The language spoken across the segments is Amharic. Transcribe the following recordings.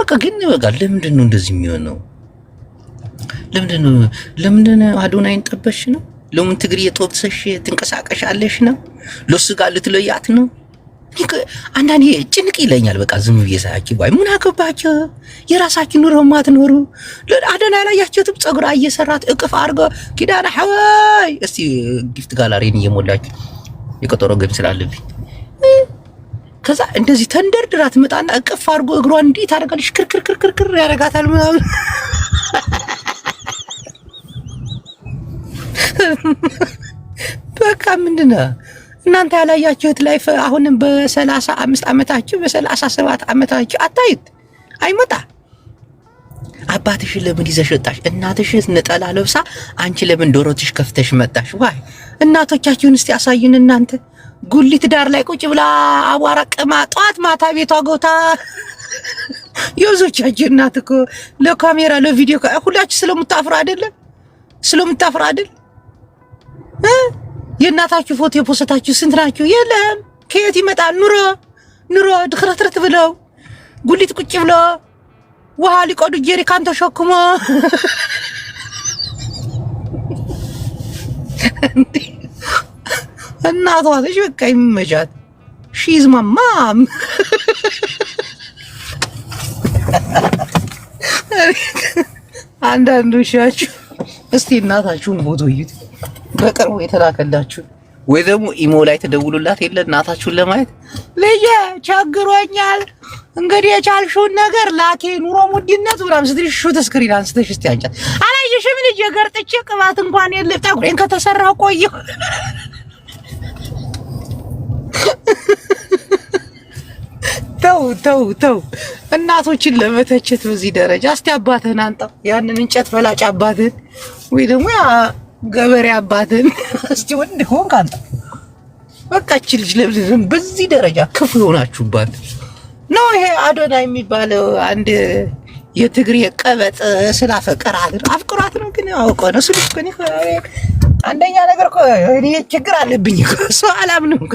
በቃ ግን በቃ ለምንድን ነው እንደዚህ የሚሆነው? ለምንድነው አዶናይን ጠበሽ ነው? ለምን ትግሪ የጦብሰሽ ትንቀሳቀሻለሽ ነው? ለሱ ጋር ልትለያት ነው? አንዳንዴ ጭንቅ ይለኛል። በቃ ዝም ብዬ ሳያችሁ ባይ ምን አገባችሁ? የራሳችሁ ኑሮ ማትኖሩ አዶናይ ላይ ያችሁት ፀጉራ እየሰራት እቅፍ አድርጎ ኪዳነ ሐዋይ እስቲ ጊፍት ጋላሪን እየሞላች የቀጠሮ ገብ ስላለብኝ ከዛ እንደዚህ ተንደርድራ ትመጣና እቅፍ አድርጎ እግሯን እንዲህ ታደርጋለች። ክርክር ያረጋታል ምናምን በቃ ምንድነው እናንተ ያላያችሁት ላይፍ አሁንም በ35 ዓመታችሁ በ37 ዓመታችሁ አታዩት አይመጣ። አባትሽ ለምን ይዘሽ ወጣሽ? እናትሽ ነጠላ ለብሳ አንቺ ለምን ዶሮትሽ ከፍተሽ መጣሽ? ዋይ እናቶቻችሁን እስቲ አሳዩን። እናንተ ጉሊት ዳር ላይ ቁጭ ብላ አቧራ ቀማ ጧት ማታ ቤቷ ጎታ የብዙዎቻችሁ እናት እኮ ለካሜራ ለቪዲዮ ሁላችሁ ስለምታፍሩ አይደል? የእናታችሁ ፎቶ የፖስታችሁ ስንት ናችሁ? የለም ከየት ይመጣል? ኑሮ ድክረትረት ብለው ጉሊት ቁጭ ብለው ውሃ ሊቆዱ ጀሪካን ተሸክሞ እናቷ ልጅ በቃ ይመቻት። ሺዝ ማማም አንዳንዶቻችሁ እስቲ እናታችሁን ፎቶ እዩት በቅርቡ የተላከላችሁ ወይ ደግሞ ኢሞ ላይ ተደውሉላት የለ እናታችሁን ለማየት ልጄ ቸግሮኛል እንግዲህ የቻልሽውን ነገር ላኪ ኑሮ ውድነት ምናምን ስትልሽ ሹት ስክሪን አንስተሽ እስቲ አንጫት አላየሽም ልጄ ገርጥቼ ቅባት እንኳን የለ ጠጉሬን ከተሰራው ቆየሁ። ተው እናቶችን ለመተቸት በዚህ ደረጃ እስቲ አባትህን አንጣው ያንን እንጨት ፈላጭ አባትህን ወይ ደግሞ ገበሬ አባትን እስቲ ወንድ ሆን ካንተ በቃች ልጅ ለብልም በዚህ ደረጃ ክፉ ሆናችሁባት ነው። ይሄ አዶናይ የሚባለው አንድ የትግሬ ቀበጥ አፍቅሯት ነው ግን አውቀው ነው ስልሽ ከኔ አንደኛ ነገር እኮ እኔ ችግር አለብኝ እኮ ሰው አላምንም እኮ።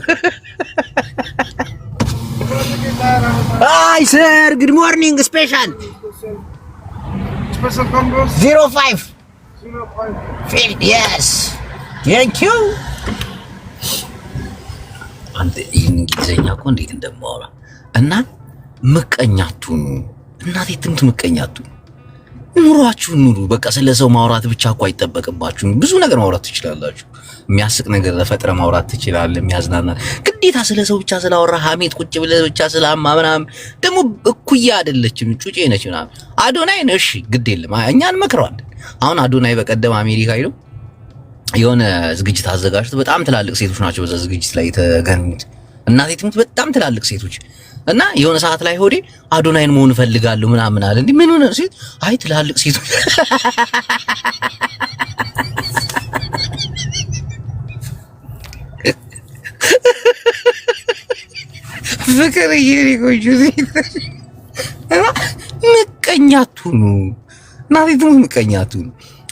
አይ ሰር ጉድ ሞርኒንግ ስፔሻል 05 yes thank you አንተ እንግሊዘኛ እኮ እንዴት እንደማወራ እና ምቀኛቱን እናቴ ትምት ምቀኛቱ ኑሯችሁን ኑሩ። በቃ ስለሰው ማውራት ብቻ እኮ አይጠበቅባችሁም። ብዙ ነገር ማውራት ትችላላችሁ። የሚያስቅ ነገር ለፈጥረ ማውራት ትችላለህ። የሚያዝናና ግዴታ ስለሰው ብቻ ስላወራ ሀሜት ቁጭ ብለህ ብቻ ስላማ ምናምን ደግሞ እኩያ አይደለችም፣ ጩጬ ነች ምናምን። አዶናይ ነሽ ግድ የለም እኛን መክረዋለን። አሁን አዶናይ በቀደም አሜሪካ ሄዶ የሆነ ዝግጅት አዘጋጅቶ በጣም ትላልቅ ሴቶች ናቸው በዛ ዝግጅት ላይ የተገኙት። እናቴ ትሙት በጣም ትላልቅ ሴቶች እና የሆነ ሰዓት ላይ ሆዴ አዶናይን መሆን እፈልጋለሁ ምናምን አለ። እንዴ ምን ሆነ ሲል አይ ትላልቅ ሴቶች ፍቅር ይሪጎጁ እና ምቀኛቱኑ እናቴ ትሙት ምቀኛቱኑ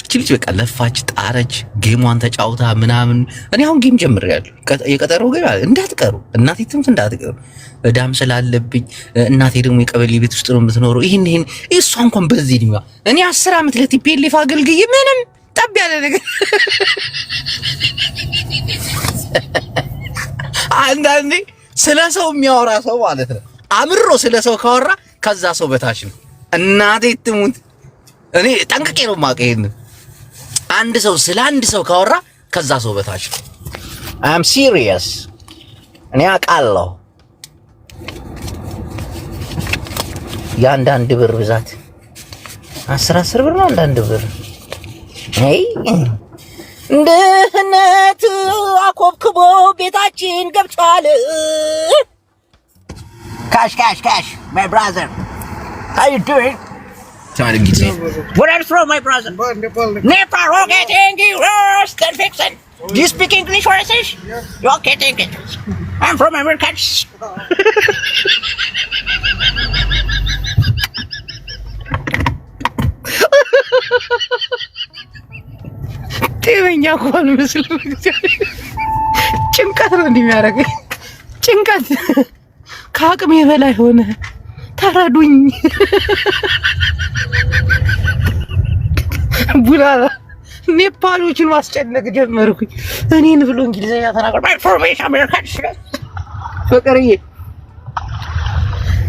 እቺ ልጅ በቃ ለፋች ጣረች ጌሟን ተጫውታ ምናምን። እኔ አሁን ጌም ጀምሬያለሁ። የቀጠሮ ጌም እንዳትቀሩ እናቴ ትሙት እንዳትቀሩ። እዳም ስላለብኝ እናቴ ደግሞ የቀበሌ ቤት ውስጥ ነው የምትኖረው። ይሄን እሷ እንኳን በዚህ እድሜዋ እኔ 10 ዓመት ለቲፒኤልኤፍ አገልግዬ ምንም ጠብ ያለ ነገር አንዳንዴ ስለ ሰው የሚያወራ ሰው ማለት ነው አምሮ ስለ ሰው ካወራ ከዛ ሰው በታች ነው። እናቴ ትሙት እኔ ጠንቅቄ ነው የማውቀው ይሄን። አንድ ሰው ስለ አንድ ሰው ካወራ ከዛ ሰው በታች ነው። አይ አም ሲሪየስ እኔ አውቃለሁ። የአንዳንድ ብር ብዛት 10 ብር ነው አንዳንድ ብር። አይ እንደህነቱ አኮብክቦ ቤታችን ገብቷል። ካሽ my brother, how you doing? Trying to get in. Where are you from, my brother? Nepal. Okay, thank you. Still fixing. Do you speak English or English? Yeah. Okay, thank you. I'm from America. ጤነኛ እንኳን መስሎኝ ጭንቀት ነው እንደሚያደርገኝ። ጭንቀት ከአቅሜ በላይ ሆነ። ተረዱኝ። ምን አለ ኔፓሎችን ማስጨነቅ ጀመርኩኝ። እኔን ብሎ እንግሊዘኛ ተናገር ኢንፎርሜሽን አሜሪካን ፍቅርዬ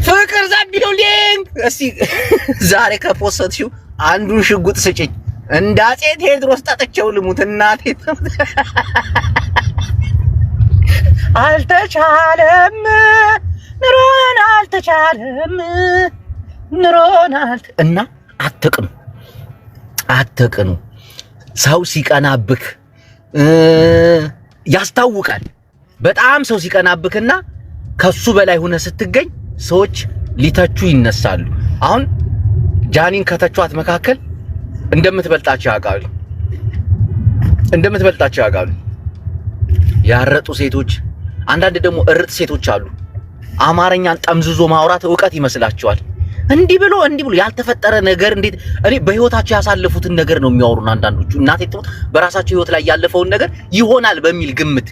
ፍቅር ዛቢውሊንግ እስቲ ዛሬ ከፖስትሽው አንዱን ሽጉጥ ስጭኝ እንደ አፄ ቴዎድሮስ ጠጥቼው ልሙት እናቴ። አልተቻለም ኑሮን አልተቻለም ኑሮን እና አትቅኑ። ሰው ሲቀናብክ ያስታውቃል። በጣም ሰው ሲቀናብክና ከሱ በላይ ሆነ ስትገኝ ሰዎች ሊተቹ ይነሳሉ። አሁን ጃኒን ከተቿት መካከል እንደምትበልጣቸው ያውቃሉ። ያረጡ ሴቶች፣ አንዳንድ ደግሞ እርጥ ሴቶች አሉ። አማርኛን ጠምዝዞ ማውራት ዕውቀት ይመስላቸዋል። እንዲህ ብሎ ያልተፈጠረ ነገር እንዴት እኔ በህይወታቸው ያሳለፉትን ነገር ነው የሚያወሩን አንዳንዶቹ። እናቴ ትሞት በራሳቸው ህይወት ላይ ያለፈውን ነገር ይሆናል በሚል ግምት።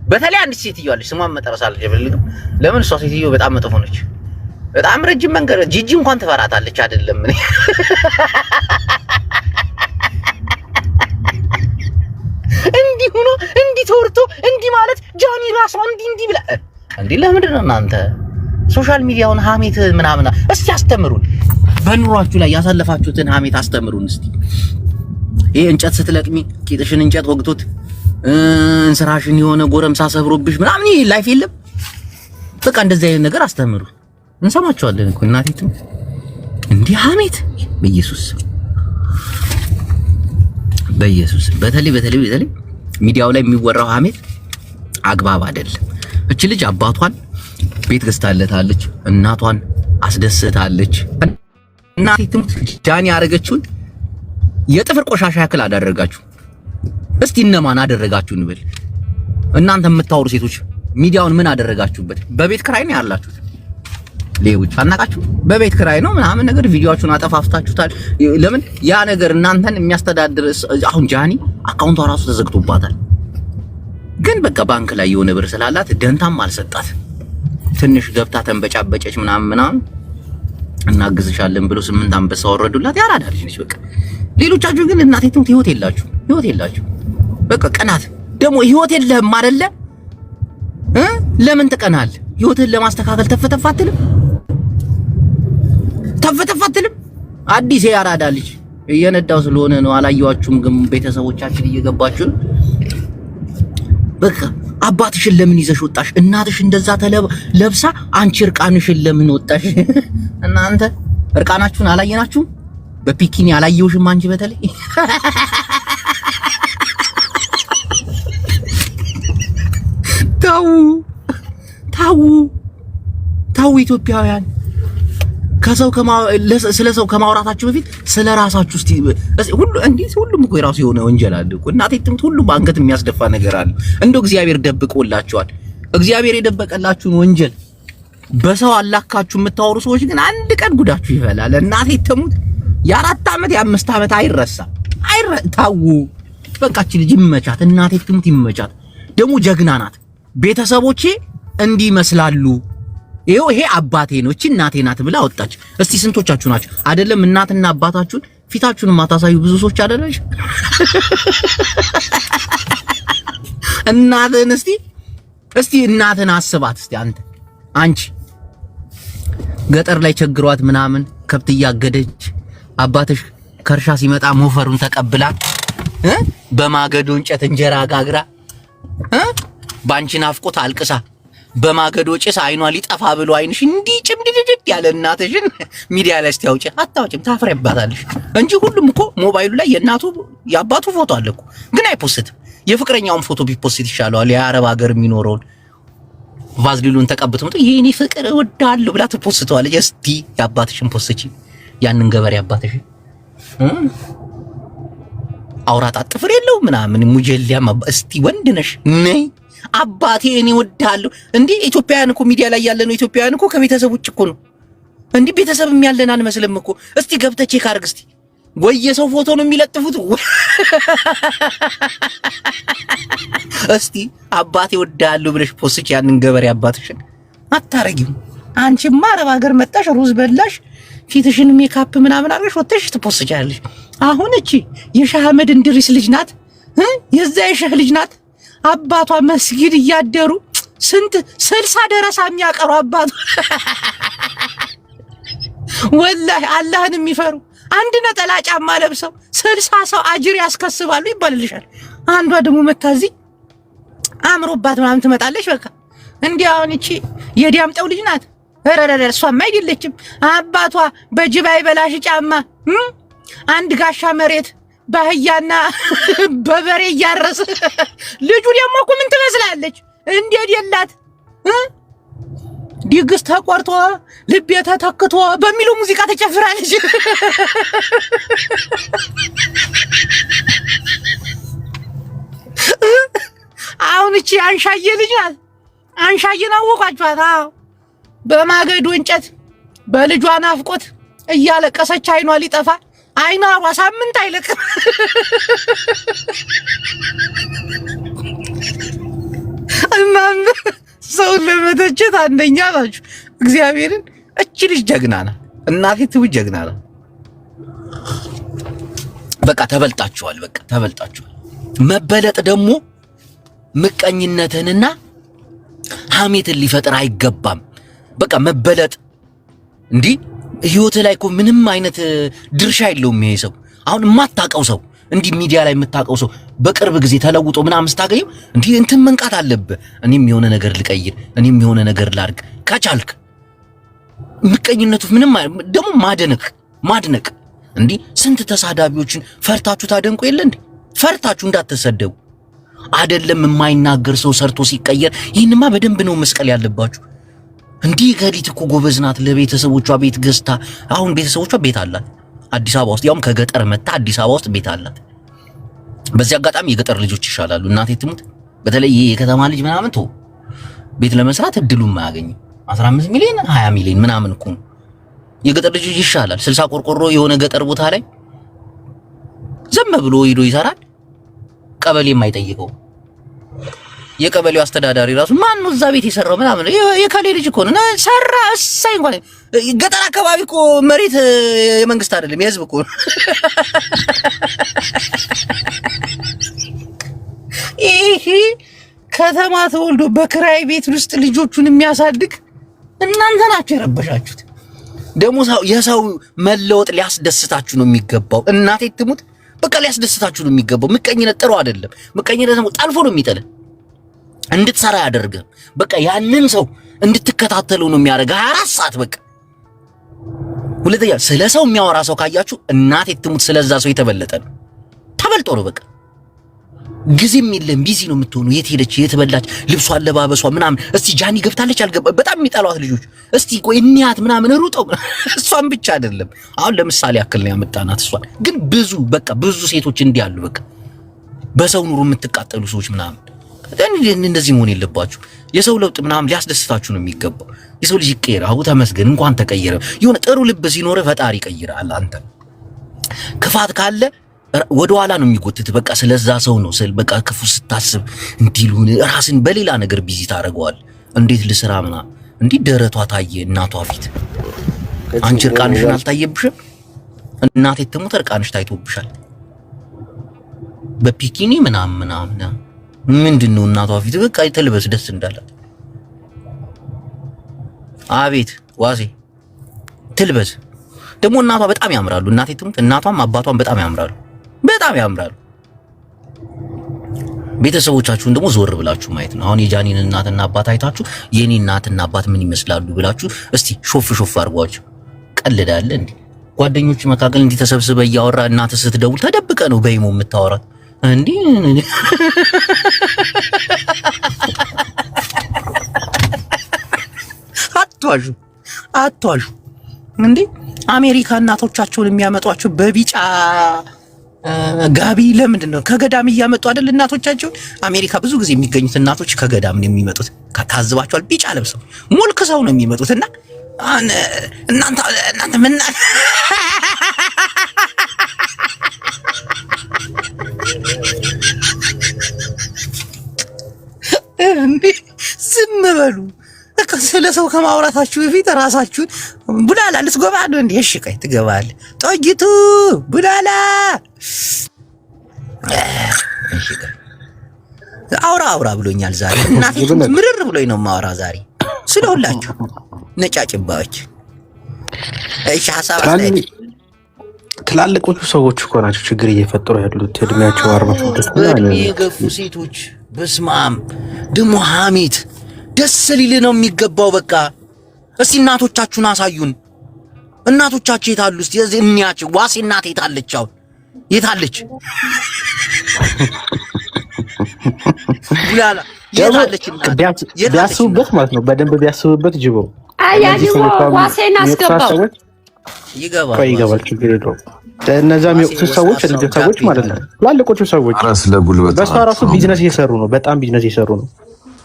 በተለይ አንዲት ሴትዮ አለች፣ ስሟን መጠረስ አልፈልግም። ለምን እሷ ሴትዮ በጣም መጥፎ ነች። በጣም ረጅም መንገድ ጂጂ እንኳን ትፈራታለች አይደለም እኔ እንዲህ ሆኖ እንዲህ ተወርቶ እንዲህ ማለት ጃኒ ራሷ እንዲህ ብላ እንዴ! ለምንድን ነው እናንተ ሶሻል ሚዲያውን ሀሜት ምናምን እስቲ አስተምሩን። በኑሯችሁ ላይ ያሳለፋችሁትን ሀሜት አስተምሩን እስቲ። ይሄ እንጨት ስትለቅሚ ቂጥሽን እንጨት ወግቶት እንስራሽን የሆነ ጎረምሳ ሰብሮብሽ ምናምን ይሄ ላይፍ የለም። በቃ እንደዚህ አይነት ነገር አስተምሩ። እንሰማችኋለን እኮ እናቴቱ እንዲህ ሀሜት በኢየሱስ በተለይ ሚዲያው ላይ የሚወራው ሀሜት አግባብ አይደለም። እቺ ልጅ አባቷን ቤት ገዝታለታለች፣ እናቷን አስደስታለች። እናቴቱም ጃኒ ያደረገችውን የጥፍር ቆሻሻ ያክል አደረጋችሁ። እስቲ እነማን አደረጋችሁ እንበል። እናንተ የምታወሩ ሴቶች ሚዲያውን ምን አደረጋችሁበት? በቤት ክራይ ነው ያላችሁት። ሌቦች አናቃችሁ። በቤት ክራይ ነው ምናምን ነገር ቪዲዮአችሁን አጠፋፍታችሁታል። ለምን ያ ነገር እናንተን የሚያስተዳድር አሁን ጃኒ አካውንቷ ራሱ ተዘግቶባታል። ግን በቃ ባንክ ላይ የሆነ ብር ስላላት ደንታም አልሰጣት። ትንሽ ገብታ ተንበጫበጨች ምናምን እናግዝሻለን ብሎ 8 አንበሳ ወረዱላት። ያራዳ ልጅ ነች በቃ። ሌሎቻችሁ ግን እናቴቱም ህይወት የላችሁ። በቃ ቀናት ደግሞ ህይወት የለህም አይደለ? ለምን ትቀናል? ህይወትህን ለማስተካከል ተፈተፋትልም አዲስ ያራዳ ልጅ እየነዳው ስለሆነ ነው። አላየዋችሁም ግን ቤተሰቦቻችን እየገባችሁ በቃ አባትሽን ለምን ይዘሽ ወጣሽ? እናትሽ እንደዛ ለብሳ አንቺ እርቃንሽን ለምን ወጣሽ? እናንተ እርቃናችሁን አላየናችሁም? በፒኪኒ አላየውሽም አንቺ በተለይ ታው ኢትዮጵያውያን ስለ ሰው ከማውራታችሁ በፊት ስለ ራሳችሁ እስቲ ሁሉም እኮ የራሱ የሆነ ወንጀል አለ እኮ እናቴ ትምት ሁሉ በአንገት የሚያስደፋ ነገር አለ። እንደው እግዚአብሔር ደብቆላችኋል። እግዚአብሔር የደበቀላችሁን ወንጀል በሰው አላካችሁ የምታወሩ ሰዎች ግን አንድ ቀን ጉዳችሁ ይፈላል። እናቴ ትሙት የ4 ዓመት የ5 ዓመት አይረሳም። ታው በቃች ልጅ ይመቻት። እናቴ ትሙት ይመቻት። ደግሞ ጀግና ናት። ቤተሰቦቼ እንዲህ ይመስላሉ። ይሄ አባቴ ነው እቺ እናቴ ናት ብላ ወጣች። እስቲ ስንቶቻችሁ ናችሁ አይደለም እናትና አባታችሁን ፊታችሁን ማታሳዩ ብዙ ሰዎች አይደለሽ? እናትን እስቲ እናትን አስባት እስቲ አንቺ ገጠር ላይ ቸግሯት ምናምን ከብት እያገደች አባትሽ ከርሻ ሲመጣ ሞፈሩን ተቀብላ በማገዶ እንጨት እንጀራ ጋግራ ባንቺ ናፍቆት አልቅሳ በማገዶ ጭስ አይኗ ሊጠፋ ብሎ አይንሽ እንዲህ ጭምድድድ ያለ እናትሽን ሚዲያ ላይ እስቲ አታውጭም ታፍሪባታለሽ እንጂ ሁሉም እኮ ሞባይሉ ላይ የአባቱ ፎቶ አለ እኮ ግን አይፖስትም። የፍቅረኛውን ፎቶ ቢፖስት ይሻለዋል። የአረብ ሀገር የሚኖረውን ቫዝሊኑን ተቀብተው የኔ ፍቅር እወዳለሁ ብላ ተፖስተዋለች። እስቲ የአባትሽን ፖስትቺ ያንን ገበሬ አባትሽን አውራጣ ጥፍር የለው ምናምን ሙጀሊያም እስቲ ወንድ ነሽ ነይ አባቴ እኔ እወዳለሁ። እንዴ ኢትዮጵያውያን እኮ ሚዲያ ላይ ያለነው ኢትዮጵያውያን እኮ ከቤተሰብ ውጭ እኮ ነው። እንዴ ቤተሰብም ያለን አንመስልም እኮ። እስቲ ገብተህ ቼክ አድርግ እስቲ። ወይ የሰው ፎቶ ነው የሚለጥፉት። እስቲ አባቴ እወዳለሁ ብለሽ ፖስት ያንን ገበሬ አባትሽን አታረጊም። አንቺማ አረብ ሀገር መጣሽ ሩዝ በላሽ ፊትሽን ሜካፕ ምናምን አድርገሽ ወጥተሽ ትፖስቻለሽ። አሁን እቺ የሻህ አህመድ እንድሪስ ልጅ ናት፣ የዛ የሻህ ልጅ ናት። አባቷ መስጊድ እያደሩ ስንት 60 ደረሳ የሚያቀሩ አባቷ ወላሂ አላህን የሚፈሩ አንድ ነጠላ ጫማ ለብሰው 60 ሰው አጅር ያስከስባሉ ይባልልሻል። አንዷ ደግሞ መታዚ አምሮባት ምናምን ትመጣለች። በቃ እንዲህ አሁን እቺ የዲያምጠው ልጅ ናት። ረረረ እሷማ አይደለችም። አባቷ በጅባይ በላሽ ጫማ አንድ ጋሻ መሬት ባህያና በበሬ እያረሰ ልጁ ደግሞ እኮ ምን ትመስላለች? እንዴት የላት ድግስ ተቆርጦ ልቤ ተተክቶ በሚለው ሙዚቃ ተጨፍራለች። አሁን እቺ አንሻዬ ልጅ ናት። አንሻዬን አወቃችኋት? አዎ በማገዶ እንጨት በልጇ ናፍቆት እያለቀሰች አይኗ ሊጠፋ አይኗ ሳምንት አይለቅም። እናም ሰውን ለመተቸት አንደኛ ናችሁ። እግዚአብሔርን እቺ ልጅ ጀግና ናት። እናቴ ትውጅ ጀግና ናት። በቃ ተበልጣችኋል። በቃ ተበልጣችኋል። መበለጥ ደግሞ ምቀኝነትንና ሐሜትን ሊፈጥር አይገባም። በቃ መበለጥ እንዲህ ህይወት ላይ እኮ ምንም አይነት ድርሻ የለውም። ይሄ ሰው አሁን የማታውቀው ሰው እንዲህ ሚዲያ ላይ የምታውቀው ሰው በቅርብ ጊዜ ተለውጦ ምናምን ስታገኘው እንዲህ እንትን መንቃት አለብህ። እኔም የሆነ ነገር ልቀይር፣ እኔም የሆነ ነገር ላድርግ ከቻልክ። ምቀኝነቱ ምንም ደግሞ ማድነቅ እንዲህ ስንት ተሳዳቢዎችን ፈርታችሁ ታደንቁ የለ እንዴ? ፈርታችሁ እንዳትሰደቡ አይደለም። የማይናገር ሰው ሰርቶ ሲቀየር ይህንማ በደንብ ነው መስቀል ያለባችሁ። እንዲህ ገሊት እኮ ጎበዝ ናት። ለቤተሰቦቿ ቤት ገዝታ አሁን ቤተሰቦቿ ቤት አላት አዲስ አበባ ውስጥ፣ ያውም ከገጠር መጣ አዲስ አበባ ውስጥ ቤት አላት። በዚህ አጋጣሚ የገጠር ልጆች ይሻላሉ። እናቴ ትሙት፣ በተለይ የከተማ ልጅ ምናምን ተው ቤት ለመስራት እድሉም አያገኝም። 15 ሚሊዮን 20 ሚሊዮን ምናምን እኮ ነው። የገጠር ልጆች ይሻላል። 60 ቆርቆሮ የሆነ ገጠር ቦታ ላይ ዘም ብሎ ሄዶ ይሰራል። ቀበሌ የማይጠይቀው የቀበሌው አስተዳዳሪ ራሱ ማን ነው እዛ ቤት የሰራው ምናምን የከሌ ልጅ እኮ ነው ሰራ። እሰይ እንኳን ገጠር አካባቢ እኮ መሬት የመንግስት አይደለም የህዝብ እኮ ነው። ይሄ ከተማ ተወልዶ በክራይ ቤት ውስጥ ልጆቹን የሚያሳድግ እናንተ ናችሁ የረበሻችሁት። ደግሞ የሰው መለወጥ ሊያስደስታችሁ ነው የሚገባው። እናቴ ትሙት በቃ ሊያስደስታችሁ ነው የሚገባው። ምቀኝነት ጥሩ አይደለም። ምቀኝነት ደግሞ ጠልፎ ነው የሚጥልህ። እንድትሰራ ያደርግህ። በቃ ያንን ሰው እንድትከታተለው ነው የሚያደርግ 24 ሰዓት በቃ። ሁለተኛ ስለ ሰው የሚያወራ ሰው ካያችሁ እናቴ ትሙት ስለዛ ሰው የተበለጠ ነው፣ ተበልጦ ነው በቃ። ጊዜም የለም፣ ቢዚ ነው የምትሆኑ። የት ሄደች፣ የት በላች፣ ልብሷ፣ አለባበሷ ምናምን። እስቲ ጃኒ ገብታለች አልገባ፣ በጣም የሚጠሏት ልጆች እስቲ ቆይ እንያት ምናምን ሩጠው። እሷን ብቻ አይደለም አሁን ለምሳሌ ያክል ነው ያመጣናት እሷን፣ ግን ብዙ በቃ ብዙ ሴቶች እንዲህ አሉ በቃ በሰው ኑሮ የምትቃጠሉ ሰዎች ምናምን። እንደዚህ መሆን የለባችሁ። የሰው ለውጥ ምናምን ሊያስደስታችሁ ነው የሚገባው። የሰው ልጅ ይቀየር። አሁ ተመስገን እንኳን ተቀየረ። የሆነ ጥሩ ልብ ሲኖር ፈጣሪ ይቀይራል። አንተ ክፋት ካለ ወደ ኋላ ነው የሚጎትት። በቃ ስለዛ ሰው ነው ስል በቃ ክፉ ስታስብ እንዲሉን ራስን በሌላ ነገር ቢዚ ታደርገዋል። እንዴት ልስራ ምናምን እንዲህ ደረቷ ታየ እናቷ ፊት። አንቺ እርቃንሽን አልታየብሽም? እናቴ ትሙት እርቃንሽ ታይቶብሻል በፒኪኒ ምናምን ምንድነው እናቷ ፊት በቃ የተልበስ ደስ እንዳላት። አቤት ዋሴ ትልበስ። ደግሞ እናቷ በጣም ያምራሉ። እናቴ ትሙት እናቷም አባቷም በጣም ያምራሉ፣ በጣም ያምራሉ። ቤተሰቦቻችሁን ደግሞ ዞር ብላችሁ ማየት ነው። አሁን የጃኒን እናትና አባት አይታችሁ የኔ እናትና አባት ምን ይመስላሉ ብላችሁ እስቲ ሾፍ አድርጓችሁ። ቀልዳለ እንዴ? ጓደኞች መካከል እንዲህ ተሰብስበ እያወራ እናት ስትደውል ተደብቀ ነው በይሞ የምታወራት እንዴ? አትዋሹ እንዴ! አሜሪካ እናቶቻቸውን የሚያመጧቸው በቢጫ ጋቢ ለምንድን ነው? ከገዳም እያመጡ አይደል እናቶቻቸውን? አሜሪካ ብዙ ጊዜ የሚገኙት እናቶች ከገዳም ነው የሚመጡት። ታዝባቸዋል። ቢጫ ለብሰው ሞልክ ሰው ነው የሚመጡት። እና እናንተ ምን እንዴ ዝም በሉ። ስለ ሰው ከማውራታችሁ በፊት ራሳችሁን ቡላላ ልትገባ ነው እንዴ? እሺ ቆይ ትገባለህ። ጦይቱ ቡላላ እሺ ቆይ አውራ ብሎኛል ዛሬ። እናቴ ምርር ብሎኝ ነው ማወራ ዛሬ ስለሁላችሁ ነጫጭባዎች። እሺ ሐሳብ አስተያየት ትላልቆቹ ሰዎች እኮ ናቸው ችግር እየፈጠሩ ያሉት። እድሜያቸው 46 ነው የገፉ ሴቶች። በስማም ደሞ ሐሜት ደስ ሊል ነው የሚገባው። በቃ እስቲ እናቶቻችሁን አሳዩን። እናቶቻችሁ የታሉ? እስቲ እዚህ እንያቸው። ዋሴ እናት የታለች? አሁን የታለች? ቡላላ የታለች? ቢያስቡበት ማለት ነው። በደንብ ቢያስቡበት ጅቦ አያጅቦ ዋሴን አስገባው ይገባል። ችግር የለውም። እነዛ የሚወቅቱት ሰዎች እነዚህ ሰዎች ማለት ነው ትላልቆቹ ሰዎች በሷ ራሱ ቢዝነስ እየሰሩ ነው። በጣም ቢዝነስ እየሰሩ ነው።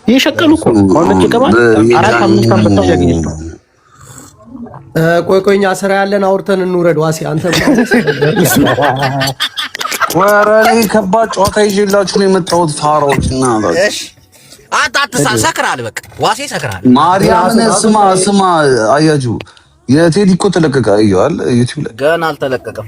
እየሸቀሉ እኮ አሁን ይቀባል 4-5 ዓመት ነው ያገኘው። ቆይኛ ስራ ያለን አውርተን እንውረድ። ዋሴ አንተ ወራኔ ከባድ ጨዋታ ይዤላችሁ ነው የመጣሁት። ፋራዎችና እሺ አጣጥሳ ሰክራል። በቃ ዋሴ ሰክራል። ማርያምን ስማ አያጁ የቴዲ እኮ ተለቀቀ። አይዋል ዩቲዩብ ላይ ገና አልተለቀቀም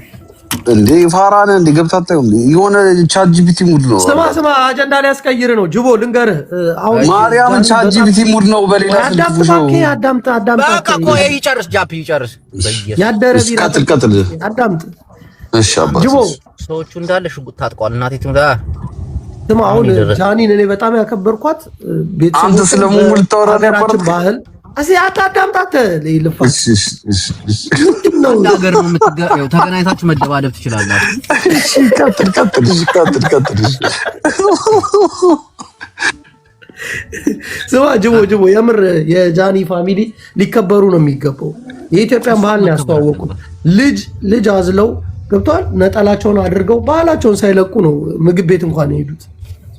እንዴ? ፋራነ እንዴ ገብታታው እንዴ? የሆነ ቻት ጂፒቲ ሙድ ነው። ስማ አጀንዳ ላይ ያስቀይር ነው ጅቦ ልንገርህ። አሁን ማርያምን ቻት ጂፒቲ ሙድ ነው። በሌላ አዳምጥ በቃ ቆይ ይጨርስ ጃፒ ይጨርስ። ያደረ ቢራ ቀጥል አዳምጥ። እሺ አባቴ ጅቦ ሰዎቹ እንዳለ ሽጉጥ ታጥቋል። እናቴ ትምዳ ስማ አሁን ጃኒን እኔ በጣም ያከበርኳት ቤተሰቦች አንተ ስለሙሙል ተወራ ነበር ባህል እዚህ አታዳምጣት ለይልፋ ነው ነገር ነው የምትገኘው። ተገናኝታችሁ መደባደብ ትችላላችሁ። ቀጥል ስማ ጅቦ የምር የጃኒ ፋሚሊ ሊከበሩ ነው የሚገባው። የኢትዮጵያን ባህል ነው ያስተዋወቁት። ልጅ አዝለው ገብቷል። ነጠላቸውን አድርገው ባህላቸውን ሳይለቁ ነው ምግብ ቤት እንኳን የሄዱት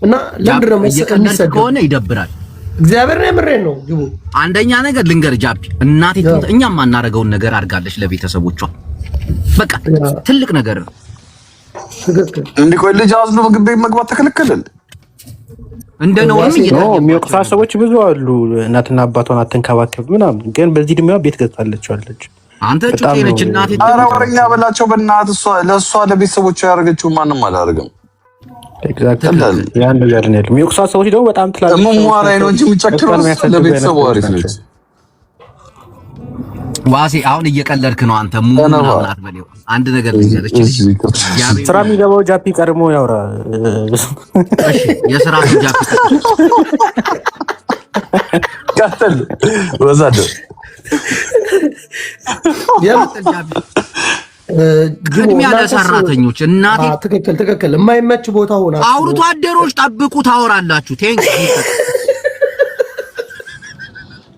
እና ለምንድን ነው የሚሰደድ ከሆነ ይደብራል። እግዚአብሔር ነው የምሬን ነው ጅቦ። አንደኛ ነገር ልንገር ጃፒ፣ እናቴ እኛም ማናረገውን ነገር አድርጋለች ለቤተሰቦቿ። በቃ ትልቅ ነገር ነው። ትክክል። እንዲህ ቆይ ልጅ አዝሎ ምግብ ቤት መግባት ተከለከለ እንደ ነው የሚወቅሳ ሰዎች ብዙ አሉ። እናትና አባቷን አትንከባከብ ምናምን፣ ግን በዚህ እድሜዋ ቤት ገዝታለች። አንተ ጩጬ ነች እናቴ። ኧረ ወሬኛ በላቸው በእናትህ። እሷ ለእሷ ለቤተሰቦቿ ያደረገችው ማንም አላደርግም። ኤግዛክትሊ ያን ነው ያለው። የሚወቅሳ ሰዎች ደግሞ በጣም ትላልቅ እሙሟ ላይ ነው እንጂ የሚጨክረው ለቤተሰቡ አሪፍ ነች። ዋሴ አሁን እየቀለድክ ነው አንተ። ሙሉ ናት በለው። አንድ ነገር ልንገርሽ፣ ስራ የሚገባው ጃፒ ቀድሞ ያውራ። እሺ የስራ ጃፒ ቀጥል ወዛደ ቅድሚያ ለሰራተኞች እናቴ። ትክክል። የማይመች ቦታ ሆና አውርቶ አደሮች ጠብቁ ታወራላችሁ። ቴንክ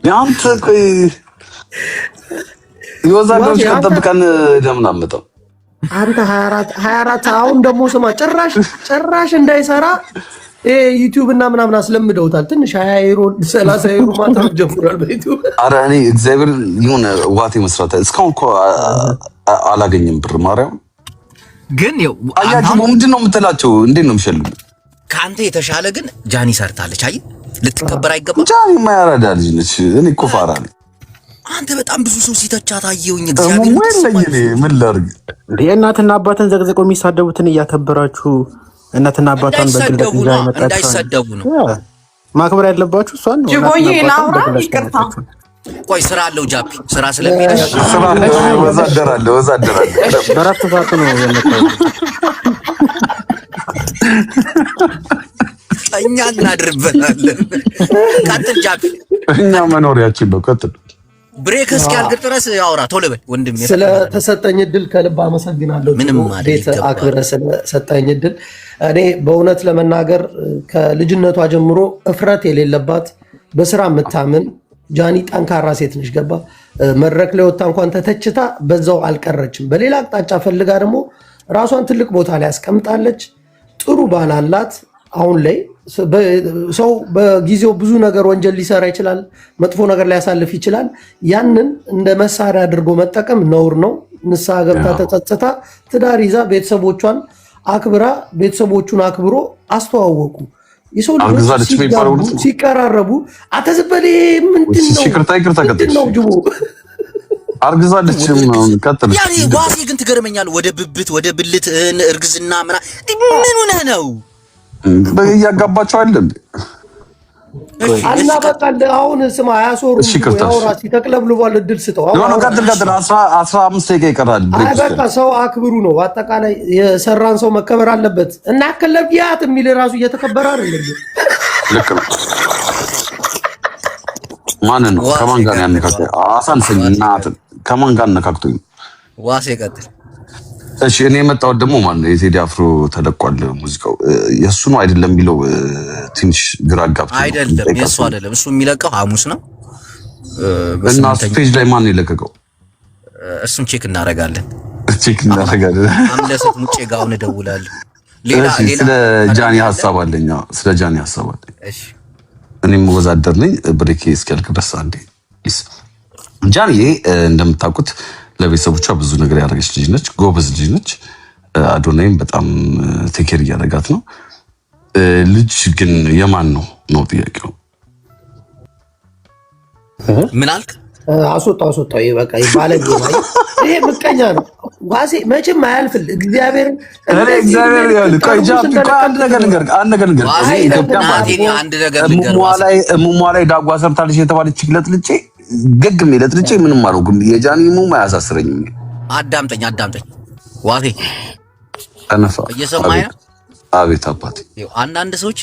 ያንተ ቆይ ይወዛዶች ከጠብቀን ለምን አመጣው አንተ 24 አሁን ደግሞ ስማ ጭራሽ እንዳይሰራ ዩቲዩብ እና ምናምን አስለምደውታል። ትንሽ 20 ዩሮ 30 ዩሮ ማትረፍ ጀምሯል በዩቲዩብ። ኧረ እኔ እግዚአብሔር ይሁን ዋቴ መስራት እስካሁን እኮ አላገኘም ብር ማርያም። ግን ያው አያችሁ ምንድን ነው የምትላቸው? እንዴት ነው የሚሸልሙ? ከአንተ የተሻለ ግን ጃኒ ሰርታለች። አይ ልትከበር አይገባም። ጃኒ ማያራዳ ልጅ ነች። እኔ እኮ ፋራ ነኝ። አንተ በጣም ብዙ ሰው ሲተቻት አየሁኝ። እግዚአብሔር ምን ላድርግ? የእናትና አባትን ዘቅዘቀው የሚሳደቡትን እያከበራችሁ እናትና አባቷን በግልጽ እንዳይሰደቡ ነው ማክበር ያለባችሁ። እሷን ነው ጅቦዬ ላውራ። ይቅርታ ቆይ ስራ አለው ጃፒ፣ ስራ ስለሚሄድ ወዛደራለሁ በራት ሰዓት ነው የመጣው። እኛ እናድርበታለን። ቀጥል ጃፒ፣ እኛ መኖሪያችን ነው። ቀጥል ብሬክ እስኪያልቅ ድረስ አውራ። ቶሎ በል ወንድም። ስለተሰጠኝ እድል ከልብ አመሰግናለሁ። ቤት አክብረህ ስለሰጠኝ እድል። እኔ በእውነት ለመናገር ከልጅነቷ ጀምሮ እፍረት የሌለባት በስራ የምታምን ጃኒ ጠንካራ ሴት ነች። ገባ መድረክ ላይ ወጣ እንኳን ተተችታ በዛው አልቀረችም። በሌላ አቅጣጫ ፈልጋ ደግሞ ራሷን ትልቅ ቦታ ላይ ያስቀምጣለች። ጥሩ ባል አላት። አሁን ላይ ሰው በጊዜው ብዙ ነገር ወንጀል ሊሰራ ይችላል፣ መጥፎ ነገር ሊያሳልፍ ይችላል። ያንን እንደ መሳሪያ አድርጎ መጠቀም ነውር ነው። ንስሐ ገብታ ተጸጽታ ትዳር ይዛ ቤተሰቦቿን አክብራ ቤተሰቦቹን አክብሮ አስተዋወቁ። የሰው ልጅ ሲቀራረቡ አተዝበሌ ምንድን ነው ጅቦ አርግዛለች ነው ቀጥል። ያኔ ዋሴ ግን ትገርመኛለህ። ወደ ብብት ወደ ብልት እርግዝና ምን ሆነህ ነው? እያጋባቸው አይደል እና በቃ አሁን ስማ ያሶሩ ያውራ ሲተክለብልቧል። እድል ስጠው። አሁን ቀጥል 15 ደቂቃ ይቀራል። አይ በቃ ሰው አክብሩ ነው። አጠቃላይ የሰራን ሰው መከበር አለበት እና ከለብያት የሚል ራሱ እየተከበረ አይደል? ልክ ነው። ማን ነው ከማን ጋር ያነካከው? አሳንሰኝ እናትን ከማን ጋር አነካክቶኝ? ዋሴ ቀጥል። እሺ እኔ የመጣሁት ደግሞ ማን ነው የቴዲ አፍሮ ተለቋል ሙዚቃው የሱ ነው አይደለም የሚለው ትንሽ ግራ ጋብቶ አይደለም የሱ አይደለም እሱ የሚለቀው ሐሙስ ነው እና ስቴጅ ላይ ማን ነው የለቀቀው? እሱን ቼክ እናደርጋለን። አምለሰት ሙጬ ጋር አሁን እደውላለሁ። ሌላ ስለ ጃኒ ሐሳብ አለኝ። ስለ ጃኒ ሐሳብ አለኝ። እሺ እኔም ወዛደር ነኝ። ብሬክ እስኪያልቅ ድረስ አንዴ ጃኒ እንደምታውቁት ለቤተሰቦቿ ብዙ ነገር ያደረገች ልጅ ነች። ጎበዝ ልጅ ነች። አዶናይም በጣም ቴኬር እያደረጋት ነው። ልጅ ግን የማን ነው ነው ጥያቄው። ምን አልክ? አስወጣው። ይሄ በቃ ይባለግ ነው። ይሄ ምቀኛ ነው። ዋሴ መቼም አያልፍል። እግዚአብሔር ያለ ቆይጃፕ አንድ ነገር ዋሴ ኢትዮጵያ ሙሟ ላይ ዳጓ ሰርታለች የተባለች ለጥልጬ ገግም ለጥልጬ ምንም አልሆንኩም። የጃኒ ሙማ አያሳስረኝም። አዳምጠኝ ዋሴ ተነፋ እየሰማኸኝ ነው? አቤት አባቴ። አንዳንድ ሰዎች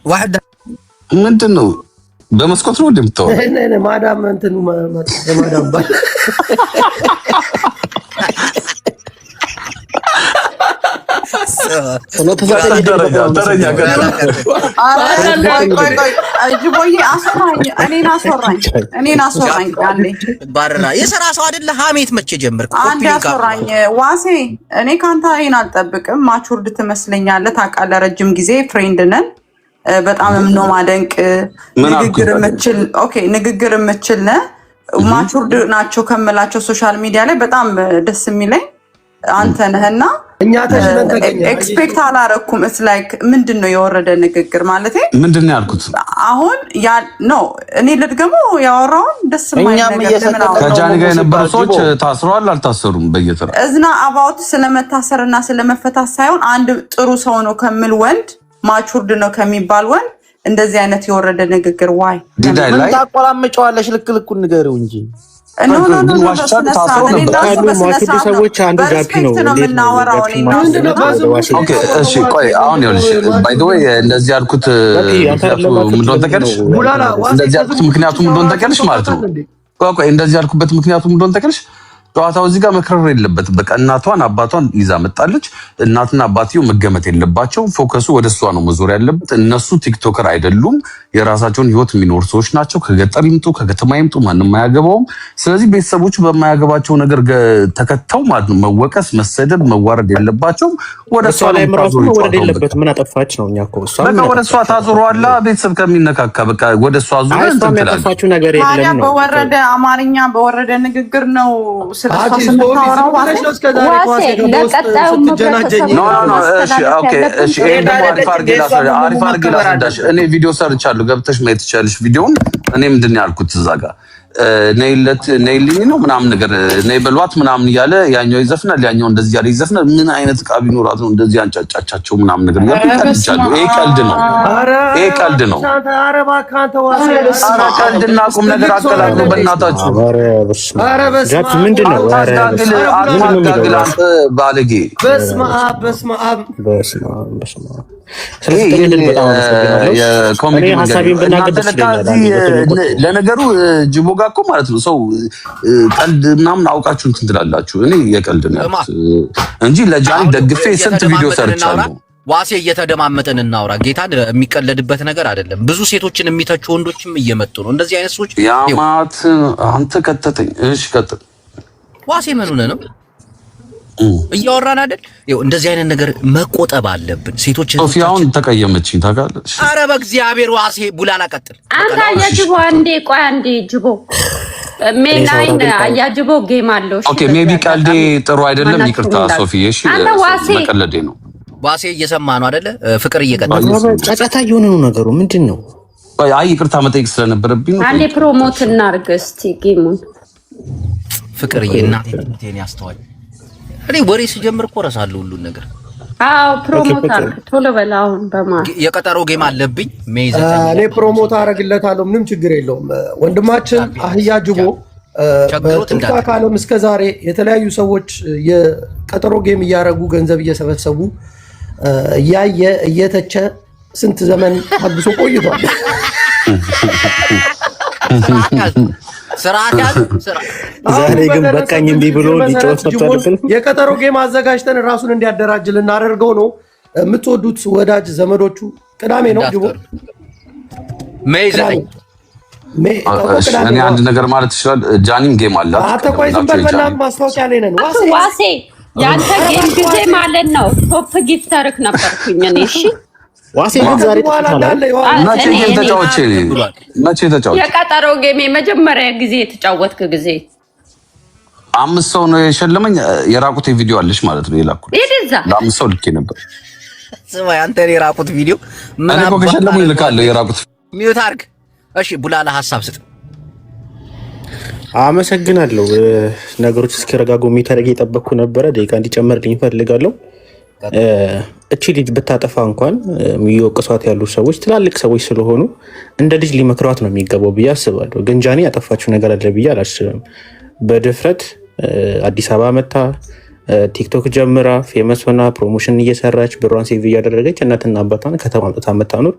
ዋህዳ ምንድን ነው በመስኮት ነው እንደምታወራ? ማዳም እንትኑ ማዳም ባል እኔን አስወራኝ ባረራ የሰራ ሰው አይደለ? ሀሜት መቼ ጀመርክ? አንድ አስወራኝ ዋሴ። እኔ ካንተ ይሄን አልጠብቅም። ማቹርድ ትመስለኛለህ። ታውቃለህ፣ ረጅም ጊዜ ፍሬንድ ነን። በጣም ነው ማደንቅ። ንግግር የምችል ነህ። ማቹርድ ናቸው ከምላቸው ሶሻል ሚዲያ ላይ በጣም ደስ የሚለኝ አንተ ነህና እኛ ተሽለን ተገኘ ኤክስፔክት አላረኩም። ኢትስ ላይክ ምንድነው የወረደ ንግግር ማለት ምንድነው ያልኩት? አሁን ያ ኖ እኔ ልድገመው ያወራውን ደስ የማይል ነገር ከጃኒ ጋር የነበሩ ሰዎች ታስረዋል አልታሰሩም? በየተራ እዝና አባውት ስለመታሰርና ስለመፈታት ሳይሆን አንድ ጥሩ ሰው ነው ከሚል ወንድ ማቹርድ ነው ከሚባል ወንድ እንደዚህ አይነት የወረደ ንግግር ዋይ ምን ታቆላምጫዋለሽ? ልክልኩን ንገሪው እንጂ ሰዎች አንዱ ጋፒ ነው። እሺ ቆይ አሁን ይኸውልሽ ባይ ዘ ወይ እንደዚህ ያልኩት ምንድነው ታውቂያለሽ? እንደዚህ ያልኩት ምክንያቱም ምንድነው ታውቂያለሽ ማለት ነው። ቆይ እንደዚህ ያልኩበት ምክንያቱም ምንድነው ታውቂያለሽ? ጨዋታው እዚህ ጋር መክረር የለበትም። በቃ እናቷን አባቷን ይዛ መጣለች። እናትና አባትየው መገመት የለባቸው። ፎከሱ ወደ እሷ ነው መዞር ያለበት። እነሱ ቲክቶከር አይደሉም። የራሳቸውን ህይወት የሚኖሩ ሰዎች ናቸው። ከገጠር ይምጡ ከከተማ ይምጡ ማንም አያገባውም። ስለዚህ ቤተሰቦቹ በማያገባቸው ነገር ተከተው ማለት ነው መወቀስ፣ መሰደብ፣ መዋረድ የለባቸውም። ወደ እሷ ላይ ምራሱ ወረድ የለበት። ምን አጠፋች ነው? እኛ እኮ እሷ በቃ ወደ እሷ ታዞሯላ። ቤተሰብ ከሚነካካ በቃ ወደ እሷ ዙር ያጠፋችው ነገር የለም ነው። በወረደ አማርኛ በወረደ ንግግር ነው እኔ ቪዲዮ ሰርቻለሁ ገብተሽ ማየት ትችያለሽ ቪዲዮውን። እኔ ምንድን ነው ያልኩት እዛ ጋር ነይልኝ ነው ምናምን ነገር ነይ በሏት ምናምን እያለ ያኛው ይዘፍናል፣ ያኛው እንደዚህ ያለ ይዘፍናል። ምን አይነት ዕቃ ቢኖራት ነው እንደዚህ አንጫጫቻቸው ምናምን ነገር ያልኩት። ይሄ ቀልድ ነው። ቀልድና ቁም ነገር አቀላቅሎ በእናታችሁ ምንድን ነው ባለጌ። በስመ አብ ለነገሩ ጅቦ ጋር እኮ ማለት ነው ሰው ቀልድ ምናምን አውቃችሁ እንትን ትላላችሁ። እኔ የቀልድ ነው እንጂ ለጃኒ ደግፌ ስንት ቪዲዮ ሰርቻለሁ። ዋሴ እየተደማመጠን እናውራ። ጌታን የሚቀለድበት ነገር አይደለም። ብዙ ሴቶችን የሚተቹ ወንዶችም እየመጡ ነው። እንደዚህ አይነት ሰዎች ያማት አንተ ከተተኝ። እሺ ቀጥል ዋሴ። ምን ሆነ ነው እያወራን አይደል? ይኸው እንደዚህ አይነት ነገር መቆጠብ አለብን። ሴቶችን ሶፊያውን ተቀየመችኝ ታውቃለች። ኧረ በእግዚአብሔር ዋሴ ቡላላ ቀጥል። አንተ አያጅቦ አንዴ ቆይ አንዴ ጅቦ ሜናይን አያጅቦ ጌም አለው። ኦኬ ሜቢ ቀልዴ ጥሩ አይደለም ይቅርታ ሶፊ። እሺ መቀለዴ ነው። ዋሴ እየሰማ ነው አይደለ? ፍቅር እየቀጠለ ጫጫታ እየሆነ ነው ነገሩ። ምንድን ነው አይ ይቅርታ መጠየቅ ስለነበረብኝ አንዴ ፕሮሞት እናድርግ እስቲ ጌሙን። ፍቅርዬ እናቴ ትምቴን ያስተዋል። እኔ ወሬ ሲጀምር እኮ እረሳለሁ ሁሉን ነገር። አዎ ፕሮሞት አድርግ ቶሎ በል። አሁን የቀጠሮ ጌም አለብኝ ሜይዘ እኔ ፕሮሞት አደርግለታለሁ፣ ምንም ችግር የለውም። ወንድማችን አህያ ጅቦ በቲክቶክ ዓለም እስከዛሬ የተለያዩ ሰዎች የቀጠሮ ጌም እያደረጉ ገንዘብ እየሰበሰቡ እያየ እየተቸ ስንት ዘመን ታግሶ ቆይቷል። ዛሬ ግን በቃኝ እምቢ ብሎ ሊጮህ ተፈልፈል የቀጠሮ ጌም አዘጋጅተን ራሱን እንዲያደራጅ ልናደርገው ነው። የምትወዱት ወዳጅ ዘመዶቹ ቅዳሜ ነው ጅቦ እኔ አንድ ነገር ማለት ይችላል። ጃኒም ጌም አላት። አተቆይ ዝም በል በእናትህ ማስታወቂያ ላይ ነን። ዋሴ ያንተ ጌም ጊዜ ማለት ነው ቶፕ ጊፍተርክ ነበርኩኝ እኔ። እሺ ዋሴ ግን ዛሬ መቼ ጌም ተጫወቼ? መቼ ተጫወቼ? የቀጠሮ ጌም የመጀመሪያ ጊዜ የተጫወትክ ጊዜ 5 ሰው ነው የሸለመኝ። የራቁት ቪዲዮ አለሽ ማለት ነው የላኩት። ለ5 ሰው ልኬ ነበር። ስማ አንተ የራቁት ቪዲዮ እኔ እኮ ከሸለሙኝ ልካለሁ የራቁት። ሚዩት አድርግ። እሺ ቡላላ ሐሳብ ስጥ። አመሰግናለሁ። ነገሮች እስኪረጋጉ የሚታረግ የጠበቅኩ ነበረ። ደቂቃ እንዲጨመርልኝ እፈልጋለሁ። እቺ ልጅ ብታጠፋ እንኳን የሚወቅሷት ያሉ ሰዎች ትላልቅ ሰዎች ስለሆኑ እንደ ልጅ ሊመክሯት ነው የሚገባው ብዬ አስባለሁ። ግን ጃኒ ያጠፋችው ነገር አለ ብዬ አላስብም። በድፍረት አዲስ አበባ መታ ቲክቶክ ጀምራ ፌመስ ሆና ፕሮሞሽን እየሰራች ብሯን ሴቭ እያደረገች እናትና አባቷን ከተማ መጣ መታኖር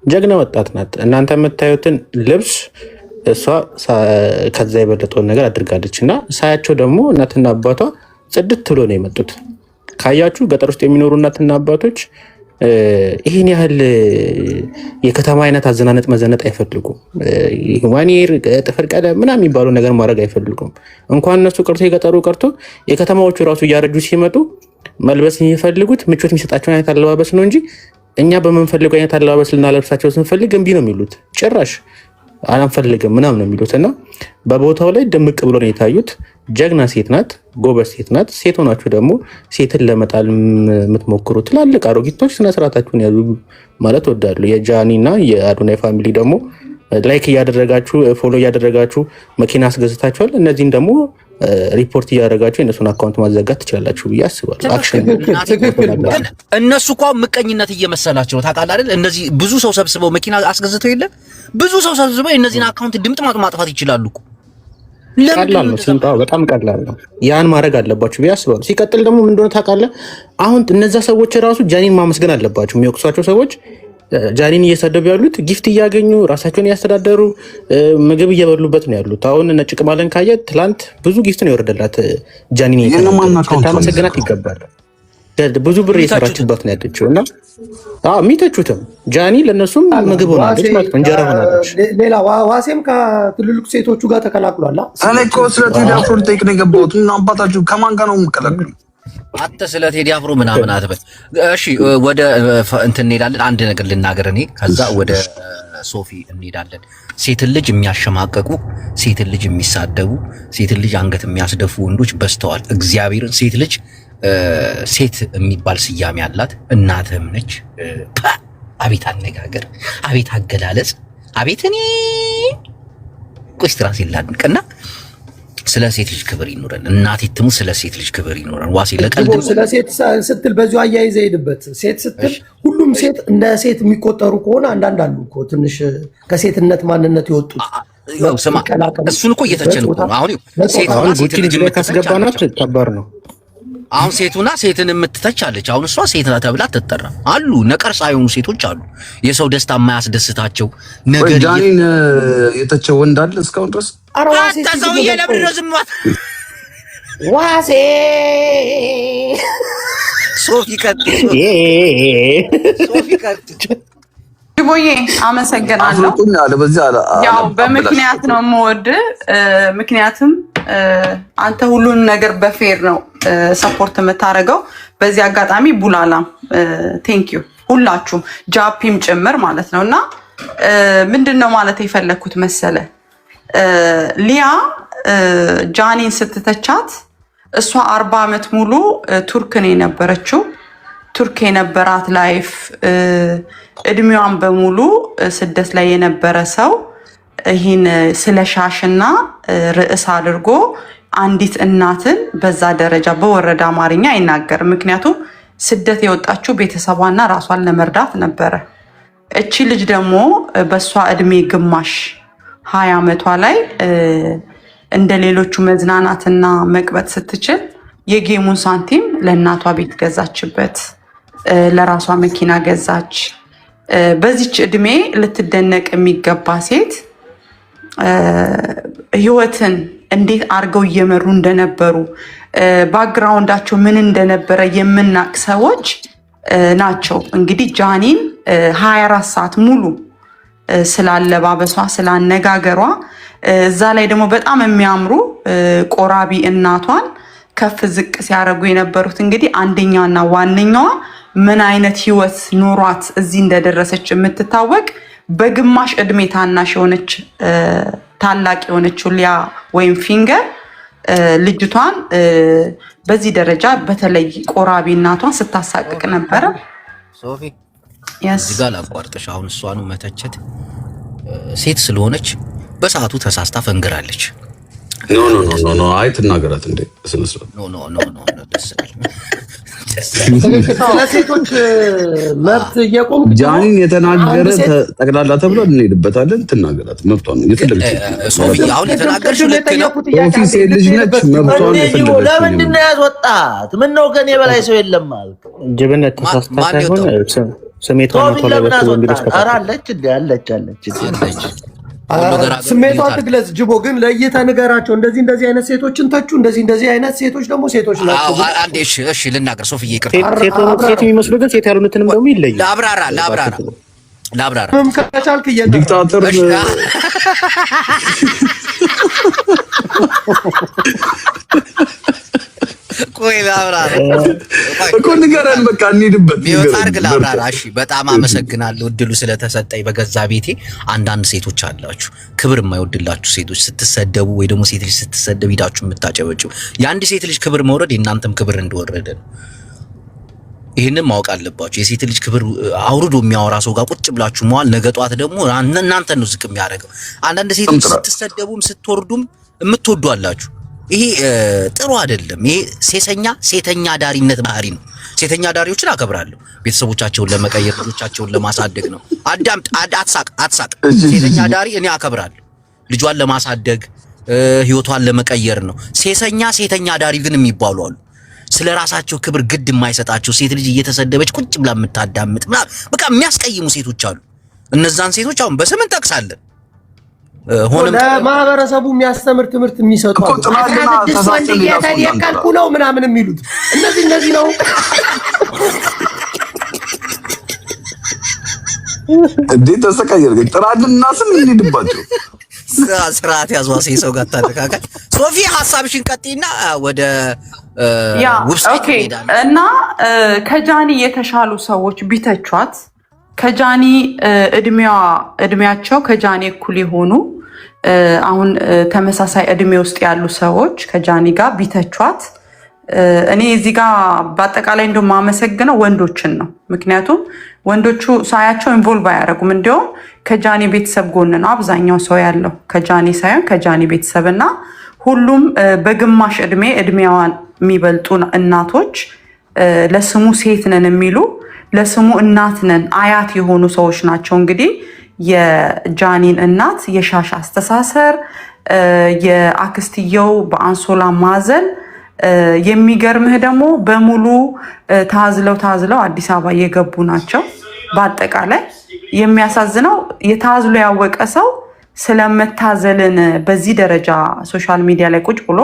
ጀግና ወጣት ናት። እናንተ የምታዩትን ልብስ እሷ ከዛ የበለጠውን ነገር አድርጋለች እና ሳያቸው ደግሞ እናትና አባቷ ጽድት ብሎ ነው የመጡት። ካያችሁ ገጠር ውስጥ የሚኖሩ እናትና አባቶች ይህን ያህል የከተማ አይነት አዘናነጥ መዘነጥ አይፈልጉም። ዋኔር ጥፍር ቀለም ምናምን የሚባለው ነገር ማድረግ አይፈልጉም። እንኳን እነሱ ቀርቶ የገጠሩ ቀርቶ የከተማዎቹ ራሱ እያረጁ ሲመጡ መልበስ የሚፈልጉት ምቾት የሚሰጣቸውን አይነት አለባበስ ነው እንጂ እኛ በምንፈልገው አይነት አለባበስ ልናለብሳቸው ስንፈልግ እምቢ ነው የሚሉት። ጭራሽ አላንፈልግም ምናምን ነው የሚሉት እና በቦታው ላይ ድምቅ ብሎ ነው የታዩት። ጀግና ሴት ናት፣ ጎበዝ ሴት ናት። ሴት ሆናችሁ ደግሞ ሴትን ለመጣል የምትሞክሩ ትላልቅ አሮጊቶች ስነስርዓታችሁን ያዙ ማለት ወዳሉ። የጃኒ እና የአዶናይ ፋሚሊ ደግሞ ላይክ እያደረጋችሁ ፎሎ እያደረጋችሁ መኪና አስገዝታችኋል። እነዚህን ደግሞ ሪፖርት እያደረጋችሁ የእነሱን አካውንት ማዘጋት ትችላላችሁ ብዬ አስባለሁ። እነሱ እኮ ምቀኝነት እየመሰላቸው ታውቃለህ አይደል? እነዚህ ብዙ ሰው ሰብስበው መኪና አስገዝተው የለ ብዙ ሰው ሰብስበው የእነዚህን አካውንት ድምጥ ማጥፋት ይችላሉ እኮ። ቀላል ነው ሲምጣው፣ በጣም ቀላል ነው። ያን ማድረግ አለባችሁ ብዬ አስባለሁ። ሲቀጥል ደግሞ ምን እንደሆነ ታውቃለህ? አሁን እነዛ ሰዎች ራሱ ጃኒን ማመስገን አለባቸው። የሚወቅሷቸው ሰዎች ጃኒን እየሰደቡ ያሉት ጊፍት እያገኙ ራሳቸውን እያስተዳደሩ ምግብ እየበሉበት ነው ያሉት። አሁን ነጭ ቅማለን ካየ ትላንት ብዙ ጊፍት ነው የወረደላት ጃኒን ታመሰግናት ይገባል። ብዙ ብር እየሰራችበት ነው ያለችው እና የሚተቹትም ጃኒ ለእነሱም ምግብ ሆናለች ማለት እንጀራ ሆናለች። ሌላ ዋሴም ከትልልቅ ሴቶቹ ጋር ተቀላቅሏል። እኔ እኮ ስለ ቴዲ አፍሮ ልጠይቅ ነው የገባሁት እና አባታችሁ ከማን ጋር ነው የምቀላቅሉ? አንተ ስለ ቴዲ አፍሮ ምናምን አትበል። እሺ ወደ እንትን እንሄዳለን። አንድ ነገር ልናገር እኔ ከዛ ወደ ሶፊ እንሄዳለን። ሴትን ልጅ የሚያሸማቀቁ፣ ሴትን ልጅ የሚሳደቡ፣ ሴትን ልጅ አንገት የሚያስደፉ ወንዶች በዝተዋል። እግዚአብሔርን ሴት ልጅ ሴት የሚባል ስያሜ አላት። እናትህም ነች። አቤት አነጋገር፣ አቤት አገላለጽ፣ አቤት እኔ ቆስትራስ ይላድቅና ስለ ሴት ልጅ ክብር ይኖረን። እናቴ ትሙ ስለ ሴት ልጅ ክብር ይኖረን። ዋሴ ለቀልድ ስለ ሴት ስትል በዚሁ አያይዘ ሄድበት። ሴት ስትል ሁሉም ሴት እንደ ሴት የሚቆጠሩ ከሆነ አንዳንድ አሉ እኮ ትንሽ ከሴትነት ማንነት የወጡት። ስማ እሱን እኮ እየተቸን እኮ ነው። አሁን ሴት ልጅ ካስገባናት ከባድ ነው። አሁን ሴቱና ሴትን የምትተች አለች። አሁን እሷ ሴት ተብላ ትጠራ አሉ። ነቀርሳ የሆኑ ሴቶች አሉ፣ የሰው ደስታ የማያስደስታቸው ነገር። ጃኒን የተቸ ወንድ አለ እስካሁን ድረስ? አንተ ሰውዬ ለምንድን ነው ዝም አትል? ዋሴ ሶፊ ቀጥል፣ ሶፊ ቀጥል። ጅቦዬ አመሰግናለሁ። ያው በምክንያት ነው የምወድህ። ምክንያቱም አንተ ሁሉን ነገር በፌር ነው ሰፖርት የምታደርገው። በዚህ አጋጣሚ ቡላላም ቴንኪዩ ሁላችሁም ጃፒም ጭምር ማለት ነው። እና ምንድነው ማለት የፈለግኩት መሰለ ሊያ ጃኒን ስትተቻት እሷ 40 ዓመት ሙሉ ቱርክ ነው የነበረችው። ቱርክ የነበራት ላይፍ እድሜዋን በሙሉ ስደት ላይ የነበረ ሰው ይህን ስለ ሻሽና ርዕስ አድርጎ አንዲት እናትን በዛ ደረጃ በወረደ አማርኛ አይናገርም። ምክንያቱም ስደት የወጣችው ቤተሰቧና ራሷን ለመርዳት ነበረ። እቺ ልጅ ደግሞ በሷ እድሜ ግማሽ 20 ዓመቷ ላይ እንደ ሌሎቹ መዝናናትና መቅበጥ ስትችል የጌሙን ሳንቲም ለእናቷ ቤት ገዛችበት፣ ለራሷ መኪና ገዛች። በዚች እድሜ ልትደነቅ የሚገባ ሴት ህይወትን እንዴት አድርገው እየመሩ እንደነበሩ ባክግራውንዳቸው ምን እንደነበረ የምናቅ ሰዎች ናቸው። እንግዲህ ጃኒን 24 ሰዓት ሙሉ ስላለባበሷ ስላነጋገሯ እዛ ላይ ደግሞ በጣም የሚያምሩ ቆራቢ እናቷን ከፍ ዝቅ ሲያደርጉ የነበሩት እንግዲህ አንደኛና ዋነኛዋ ምን አይነት ህይወት ኖሯት እዚህ እንደደረሰች የምትታወቅ በግማሽ እድሜ ታናሽ የሆነች ታላቅ የሆነችው ሊያ ወይም ፊንገር ልጅቷን በዚህ ደረጃ በተለይ ቆራቢ እናቷን ስታሳቅቅ ነበረ። ሶፊ እዚህ ጋር ላቋርጥሽ። አሁን እሷኑ መተቸት ሴት ስለሆነች በሰዓቱ ተሳስታ ፈንግራለች። ኖ አይ ትናገራት እንዴ ስነስርዓት ኖ ደስ ለሴቶች መብት እየቆም ጃኒን የተናገረ ጠቅላላ ተብሎ እንሄድበታለን። ትናገራት መብቷን የፈለገች ሶፊ አሁን የተናገርሽው ልክ ነው። ሶፊ ሴት ልጅ ነች፣ መብቷን የፈለገች። ለምንድን ነው ያስወጣት? ምን ነው ከኔ በላይ ሰው የለም ማለት ጅብነት ተሳስታ ሳይሆን ስሜቷን ነው ተለበተ ወንድልስ አራለች አለች ስሜቷ ትግለጽ። ጅቦ ግን ለእይታ ንገራቸው። እንደዚህ አይነት ሴቶችን ተቹ፣ እንደዚህ አይነት ሴቶች ደግሞ ሴቶች ናቸው። አንዴ እሺ ልናገር ሶፊዬ፣ ይቅርታ። ሴት የሚመስሉ ግን ሴት ያልሆኑትንም ደግሞ ይለዩ። ላብራራ ከቻልክ ዲክታተር ቆይ ላብራራ እኮ ንገረን፣ በቃ እንሂድበት። ሚወታርግ ላብራራ። እሺ በጣም አመሰግናለሁ እድሉ ስለተሰጠኝ። በገዛ ቤቴ አንዳንድ ሴቶች አላችሁ ክብር የማይወድላችሁ ሴቶች፣ ስትሰደቡ ወይ ደግሞ ሴት ልጅ ስትሰደብ ሂዳችሁ የምታጨበጭው። የአንድ ሴት ልጅ ክብር መውረድ የእናንተም ክብር እንደወረደ ነው። ይህንን ማወቅ አለባችሁ። የሴት ልጅ ክብር አውርዶ የሚያወራ ሰው ጋር ቁጭ ብላችሁ መዋል ነገ ጧት ደግሞ እናንተ ነው ዝቅ የሚያደርገው። አንዳንድ ሴቶች ስትሰደቡም ስትወርዱም የምትወዱ አላችሁ። ይሄ ጥሩ አይደለም። ይሄ ሴተኛ ዳሪነት ባህሪ ነው። ሴተኛ ዳሪዎችን አከብራለሁ። ቤተሰቦቻቸውን ለመቀየር ልጆቻቸውን ለማሳደግ ነው። አዳምጥ፣ አትሳቅ። ሴተኛ ዳሪ እኔ አከብራለሁ። ልጇን ለማሳደግ ህይወቷን ለመቀየር ነው። ሴተኛ ዳሪ ግን የሚባሉ አሉ። ስለ ራሳቸው ክብር ግድ የማይሰጣቸው ሴት ልጅ እየተሰደበች ቁጭ ብላ የምታዳምጥ በቃ የሚያስቀይሙ ሴቶች አሉ። እነዛን ሴቶች አሁን በስም እንጠቅሳለን። ለማህበረሰቡ የሚያስተምር ትምህርት የሚሰጡ የተደቀልኩ ነው ምናምን የሚሉት እነዚህ ነው። እንዴት ተሰቃየር ግን ጥራድና ስም እንሂድባቸው። ስርዓት ያዟ ሰው ጋር ታደካካል። ሶፊ ሐሳብሽን ቀጥይና ወደ ኦኬ። እና ከጃኒ የተሻሉ ሰዎች ቢተቿት ከጃኒ እድሜያቸው ከጃኒ እኩል የሆኑ አሁን ተመሳሳይ እድሜ ውስጥ ያሉ ሰዎች ከጃኒ ጋር ቢተቿት እኔ እዚህ ጋር በአጠቃላይ እንደው ማመሰግነው ወንዶችን ነው። ምክንያቱም ወንዶቹ ሳያቸው ኢንቮልቭ አያደርጉም። እንዲያውም ከጃኒ ቤተሰብ ጎን ነው አብዛኛው ሰው ያለው፣ ከጃኒ ሳይሆን ከጃኒ ቤተሰብና ሁሉም በግማሽ እድሜዋን የሚበልጡ እናቶች ለስሙ ሴት ነን የሚሉ ለስሙ እናት ነን አያት የሆኑ ሰዎች ናቸው። እንግዲህ የጃኒን እናት የሻሽ አስተሳሰር የአክስትየው በአንሶላ ማዘል የሚገርምህ ደግሞ በሙሉ ታዝለው አዲስ አበባ የገቡ ናቸው። በአጠቃላይ የሚያሳዝነው የታዝሎ ያወቀ ሰው ስለመታዘልን በዚህ ደረጃ ሶሻል ሚዲያ ላይ ቁጭ ብሎ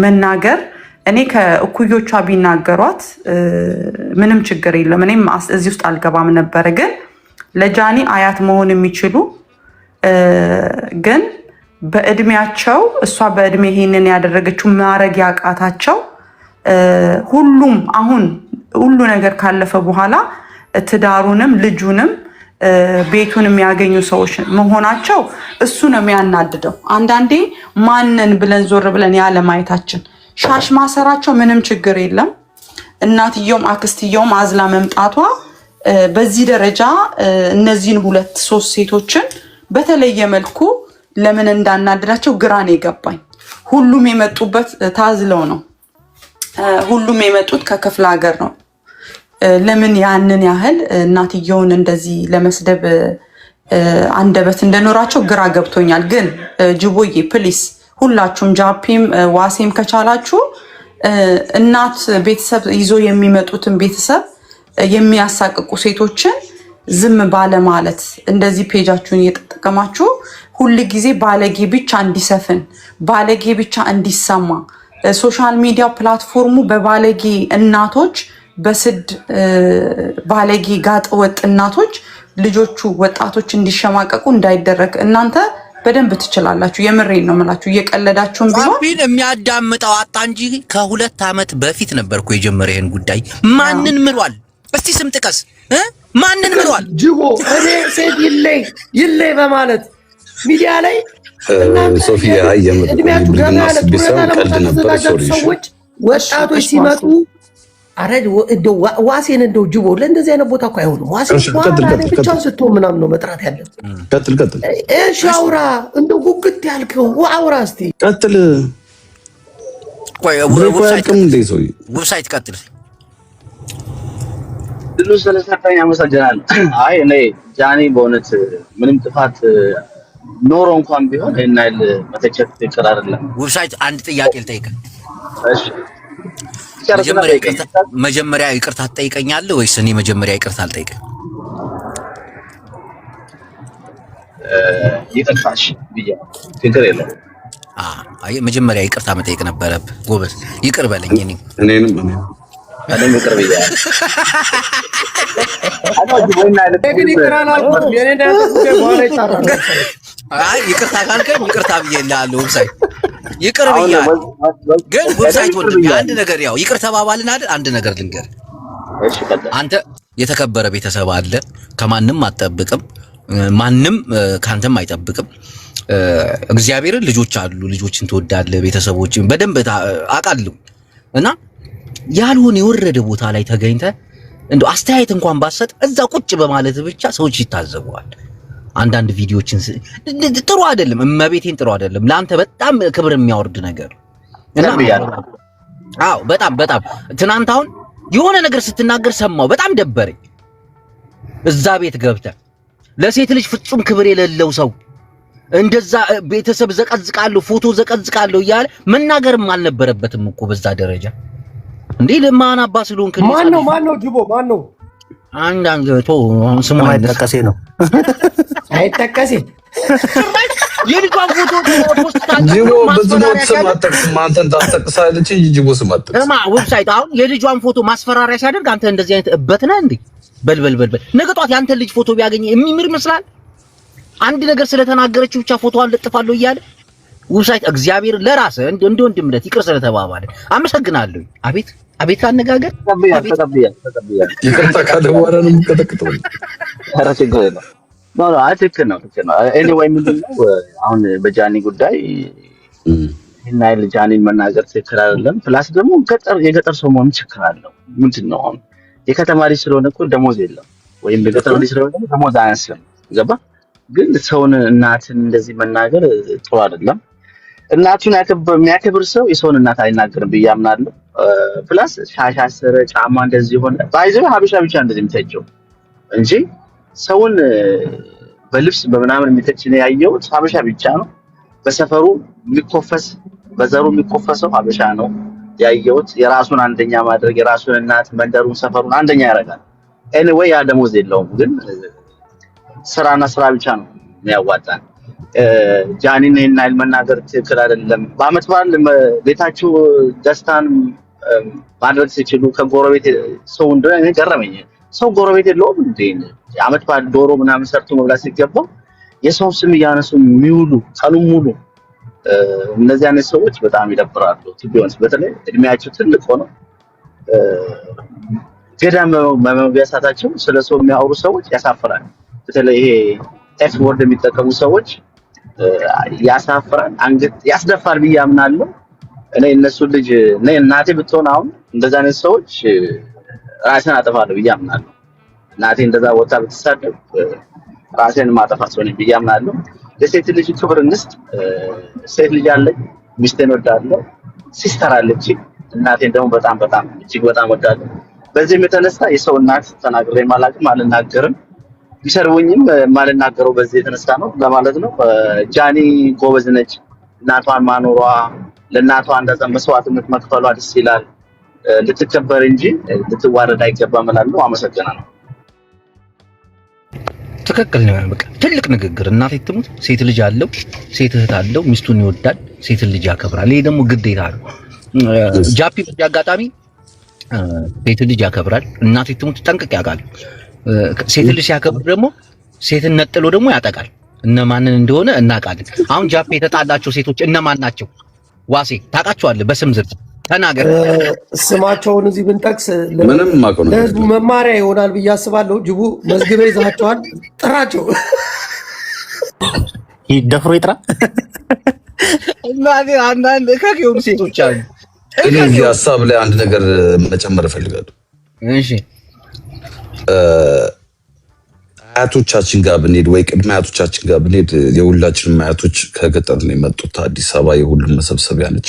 መናገር እኔ ከእኩዮቿ ቢናገሯት ምንም ችግር የለም። እኔም እዚህ ውስጥ አልገባም ነበረ። ግን ለጃኒ አያት መሆን የሚችሉ ግን በእድሜያቸው እሷ በእድሜ ይሄንን ያደረገችው ማረግ ያቃታቸው ሁሉም አሁን ሁሉ ነገር ካለፈ በኋላ ትዳሩንም ልጁንም ቤቱን የሚያገኙ ሰዎች መሆናቸው እሱ ነው የሚያናድደው። አንዳንዴ ማንን ብለን ዞር ብለን ያለ ማየታችን ሻሽ ማሰራቸው ምንም ችግር የለም። እናትየውም አክስትየውም አዝላ መምጣቷ በዚህ ደረጃ እነዚህን 2-3 ሴቶችን በተለየ መልኩ ለምን እንዳናደዳቸው ግራ ነው የገባኝ። ሁሉም የመጡበት ታዝለው ነው። ሁሉም የመጡት ከክፍለ ሀገር ነው። ለምን ያንን ያህል እናትየውን እንደዚህ ለመስደብ አንደበት እንደኖራቸው ግራ ገብቶኛል። ግን ጅቦዬ ፕሊስ ሁላችሁም ጃፒም ዋሴም ከቻላችሁ እናት ቤተሰብ ይዞ የሚመጡትን ቤተሰብ የሚያሳቅቁ ሴቶችን ዝም ባለ ማለት እንደዚህ ፔጃችሁን እየተጠቀማችሁ ሁል ጊዜ ባለጌ ብቻ እንዲሰፍን ባለጌ ብቻ እንዲሰማ ሶሻል ሚዲያ ፕላትፎርሙ በባለጌ እናቶች በስድ ባለጌ ጋጥ ወጥ እናቶች ልጆቹ ወጣቶች እንዲሸማቀቁ እንዳይደረግ እናንተ በደንብ ትችላላችሁ። የምሬን ነው የምላችሁ። እየቀለዳችሁም ቢሆን ቢል የሚያዳምጠው አጣ እንጂ ከ2 ዓመት በፊት ነበርኩ የጀመረ ይሄን ጉዳይ። ማንን ምሯል? እስቲ ስም ጥቀስ። ማንን ምሯል? ጅቦ እኔ ሴት ይለይ በማለት ሚዲያ ላይ ሶፊያ እድሜያችሁ ገና ያለ ሰዎች ወጣቶች ሲመጡ አረ እንደው ዋሴን እንደው ጅቦ ለእንደዚህ አይነት ቦታ እኮ አይሆንም። ዋሴን ብቻውን ስትሆን ምናምን ነው መጥራት ያለብን። ቀጥል። እሺ አውራ እንደው ጉግት ያልከው አውራ እስቲ ቀጥል። ቆይ ዌብሳይት ቀጥል። ድሉ ስለሰጠኝ አመሰግናለሁ። አይ እኔ ጃኒ በእውነት ምንም ጥፋት ኖሮ እንኳን ቢሆን ይሄን አይል መተቸት ይቀር አይደለም። ዌብሳይት አንድ ጥያቄ ልጠይቅህ። እሺ መጀመሪያ ይቅርታ ትጠይቀኛለህ ወይስ እኔ መጀመሪያ ይቅርታ አልጠይቅህ? ይቅርታሽ ብያ ችግር የለም። አይ መጀመሪያ ይቅርታ መጠየቅ ነበረብህ። ጎበዝ ይቅር በለኝ። እኔንም ይቅር ብያ አይ ይቅርታ ካልከኝ ይቅርታ ብዬልሃለሁ። ዌብሳይት ይቅር ብያለሁ። ግን ዌብሳይት ወንድም አንድ ነገር ያው ይቅር ተባባልን አይደል? አንድ ነገር ልንገር። አንተ የተከበረ ቤተሰብ አለ። ከማንም አትጠብቅም፣ ማንም ካንተም አይጠብቅም። እግዚአብሔርን ልጆች አሉ። ልጆችን ትወዳለህ፣ ቤተሰቦችን በደንብ አውቃለሁ። እና ያልሆነ የወረደ ቦታ ላይ ተገኝተህ እንደው አስተያየት እንኳን ባሰጥ እዛ ቁጭ በማለት ብቻ ሰዎች ይታዘቡዋል። አንዳንድ ቪዲዮችን ጥሩ አይደለም፣ እመቤቴን ጥሩ አይደለም። ለአንተ በጣም ክብር የሚያወርድ ነገር እና አዎ፣ በጣም ትናንት አሁን የሆነ ነገር ስትናገር ሰማው፣ በጣም ደበረኝ። እዛ ቤት ገብተህ ለሴት ልጅ ፍጹም ክብር የሌለው ሰው እንደዛ ቤተሰብ ዘቀዝቃለሁ፣ ፎቶ ዘቀዝቃለሁ እያለ መናገርም አልነበረበትም እኮ በዛ ደረጃ። እንዴ ለማን አባ ስለሆንክ ማን ነው ጅቦ ማን ነው? አንዳንድ ስሙ አይጠቀሴ ነው አይጠቀሴ የልጇን ፎቶ ጅቦ በዝሞት ስም አጠቅስ አንተን ታጠቅሳለች እንጂ ጅቦ ስም አጠቅስ ዌብሳይት አሁን የልጇን ፎቶ ማስፈራሪያ ሲያደርግ አንተ እንደዚህ አይነት እበት ነህ እንዴ? በል ነገ ጧት ያንተ ልጅ ፎቶ ቢያገኝ የሚምር ይመስላል? አንድ ነገር ስለተናገረች ብቻ ፎቶዋን ለጥፋለሁ እያለ ዌብሳይት እግዚአብሔር ለራስህ እንደ ወንድምነት ይቅር ስለተባባለ አመሰግናለሁ። አቤት አነጋገር ተቀብያ ይቅርታ ካለ በኋላ ነው የምትቀጠቅጠው። ኧረ ችግር የለም። ትክክል ነው። ኤኒዌይ ምንድነው አሁን በጃኒ ጉዳይ እና ጃኒን መናገር ትክክል አይደለም። ፕላስ ደግሞ የገጠር ሰው መሆን ችግር አለው። ምንድነው አሁን የከተማ ልጅ ስለሆነ እኮ ደሞዝ የለም፣ ወይም የገጠር ልጅ ስለሆነ ደግሞ ደሞዝ አያንስም። ገባ? ግን ሰውን እናትን እንደዚህ መናገር ጥሩ አይደለም። እናቱን የሚያከብር ሰው የሰውን እናት አይናገርም ብዬ አምናለሁ። ፕላስ ሻሽ አሰረ ጫማ እንደዚህ ሆነ ባይዘው ሀበሻ ብቻ እንደዚህ የሚተቸው እንጂ ሰውን በልብስ በምናምን የሚተች ነው ያየሁት ሀበሻ ብቻ ነው። በሰፈሩ የሚኮፈስ በዘሩ የሚኮፈሰው ሀበሻ ነው ያየሁት። የራሱን አንደኛ ማድረግ የራሱን እናት መንደሩን ሰፈሩን አንደኛ ያደርጋል። ኤኒዌይ ያ ደሞዝ የለውም፣ ግን ስራና ስራ ብቻ ነው የሚያዋጣን። ጃኒን ይሄን አይል መናገር ትክክል አይደለም። በአመት በዓል ቤታችሁ ደስታን ማድረግ ሲችሉ ከጎረቤት ሰው እንደሆነ ገረመኝ። ሰው ጎረቤት የለውም እንዴ? አመት በዓል ዶሮ ምናምን ሰርቶ መብላት ሲገባው የሰው ስም እያነሱ የሚውሉ ቀኑን ሙሉ እነዚህ አይነት ሰዎች በጣም ይደብራሉ። ቢሆንስ በተለይ እድሜያቸው ትልቅ ሆኖ ገዳም በመግቢያ ሰዓታቸው ስለ ሰው የሚያወሩ ሰዎች ያሳፍራል። በተለይ ይሄ ኤፍ ወርድ የሚጠቀሙ ሰዎች ያሳፍራል፣ አንገት ያስደፋል ብዬ አምናለሁ። እኔ እነሱ ልጅ እናቴ ብትሆን አሁን እንደዛ አይነት ሰዎች ራሴን አጠፋለሁ ብዬ አምናለሁ። እናቴ እንደዛ ወጣ ብትሳደብ ራሴን ማጠፋ ሰው ነኝ ብዬ አምናለሁ። ለሴት ልጅ ክብር እንስጥ። ሴት ልጅ አለኝ፣ ሚስቴን ወዳለሁ፣ ሲስተር አለች፣ እናቴን ደግሞ በጣም በጣም እጅግ በጣም ወዳለሁ። በዚህም የተነሳ የሰው እናት ተናግሬ ማላቅም አልናገርም። ቢሰርቡኝም ማልናገረው በዚህ የተነሳ ነው ለማለት ነው። ጃኒ ጎበዝ ነች። እናቷን ማኖሯ ለእናቷ እንደዛ መስዋዕትነት መክፈሏ ደስ ይላል። ልትከበር እንጂ ልትዋረድ አይገባም እላለሁ። አመሰግናለሁ። ትክክል ነው። በቃ ትልቅ ንግግር። እናቴ ትሙት ሴት ልጅ አለው፣ ሴት እህት አለው፣ ሚስቱን ይወዳል፣ ሴት ልጅ ያከብራል። ይሄ ደግሞ ግዴታ ነው። ጃፒ በዚህ አጋጣሚ ሴት ልጅ ያከብራል። እናቴ ትሙት ጠንቅቅ ያውቃል። ሴት ልጅ ሲያከብር ደግሞ ሴትን ነጥሎ ደግሞ ያጠቃል። እነማንን እንደሆነ እናውቃለን። አሁን ጃፒ የተጣላቸው ሴቶች እነማን ናቸው? ዋሴ ታውቃቸዋለህ? በስም ዝርዝር ተናገር። ስማቸውን እዚህ ብንጠቅስ ለህዝቡ መማሪያ ይሆናል ብዬ አስባለሁ። ጅቡ መዝግበ ይዛቸዋል፣ ጥራቸው። ይደፍሮ ይጥራ። እናቴ አንዳንድ ከየሆኑ ሴቶች አሉ። እኔ እዚህ ሀሳብ ላይ አንድ ነገር መጨመር እፈልጋለሁ። እሺ አያቶቻችን ጋር ብንሄድ ወይ ቅድመ አያቶቻችን ጋር ብንሄድ የሁላችንም አያቶች ከገጠር ነው የመጡት። አዲስ አበባ የሁሉም መሰብሰቢያ ነች።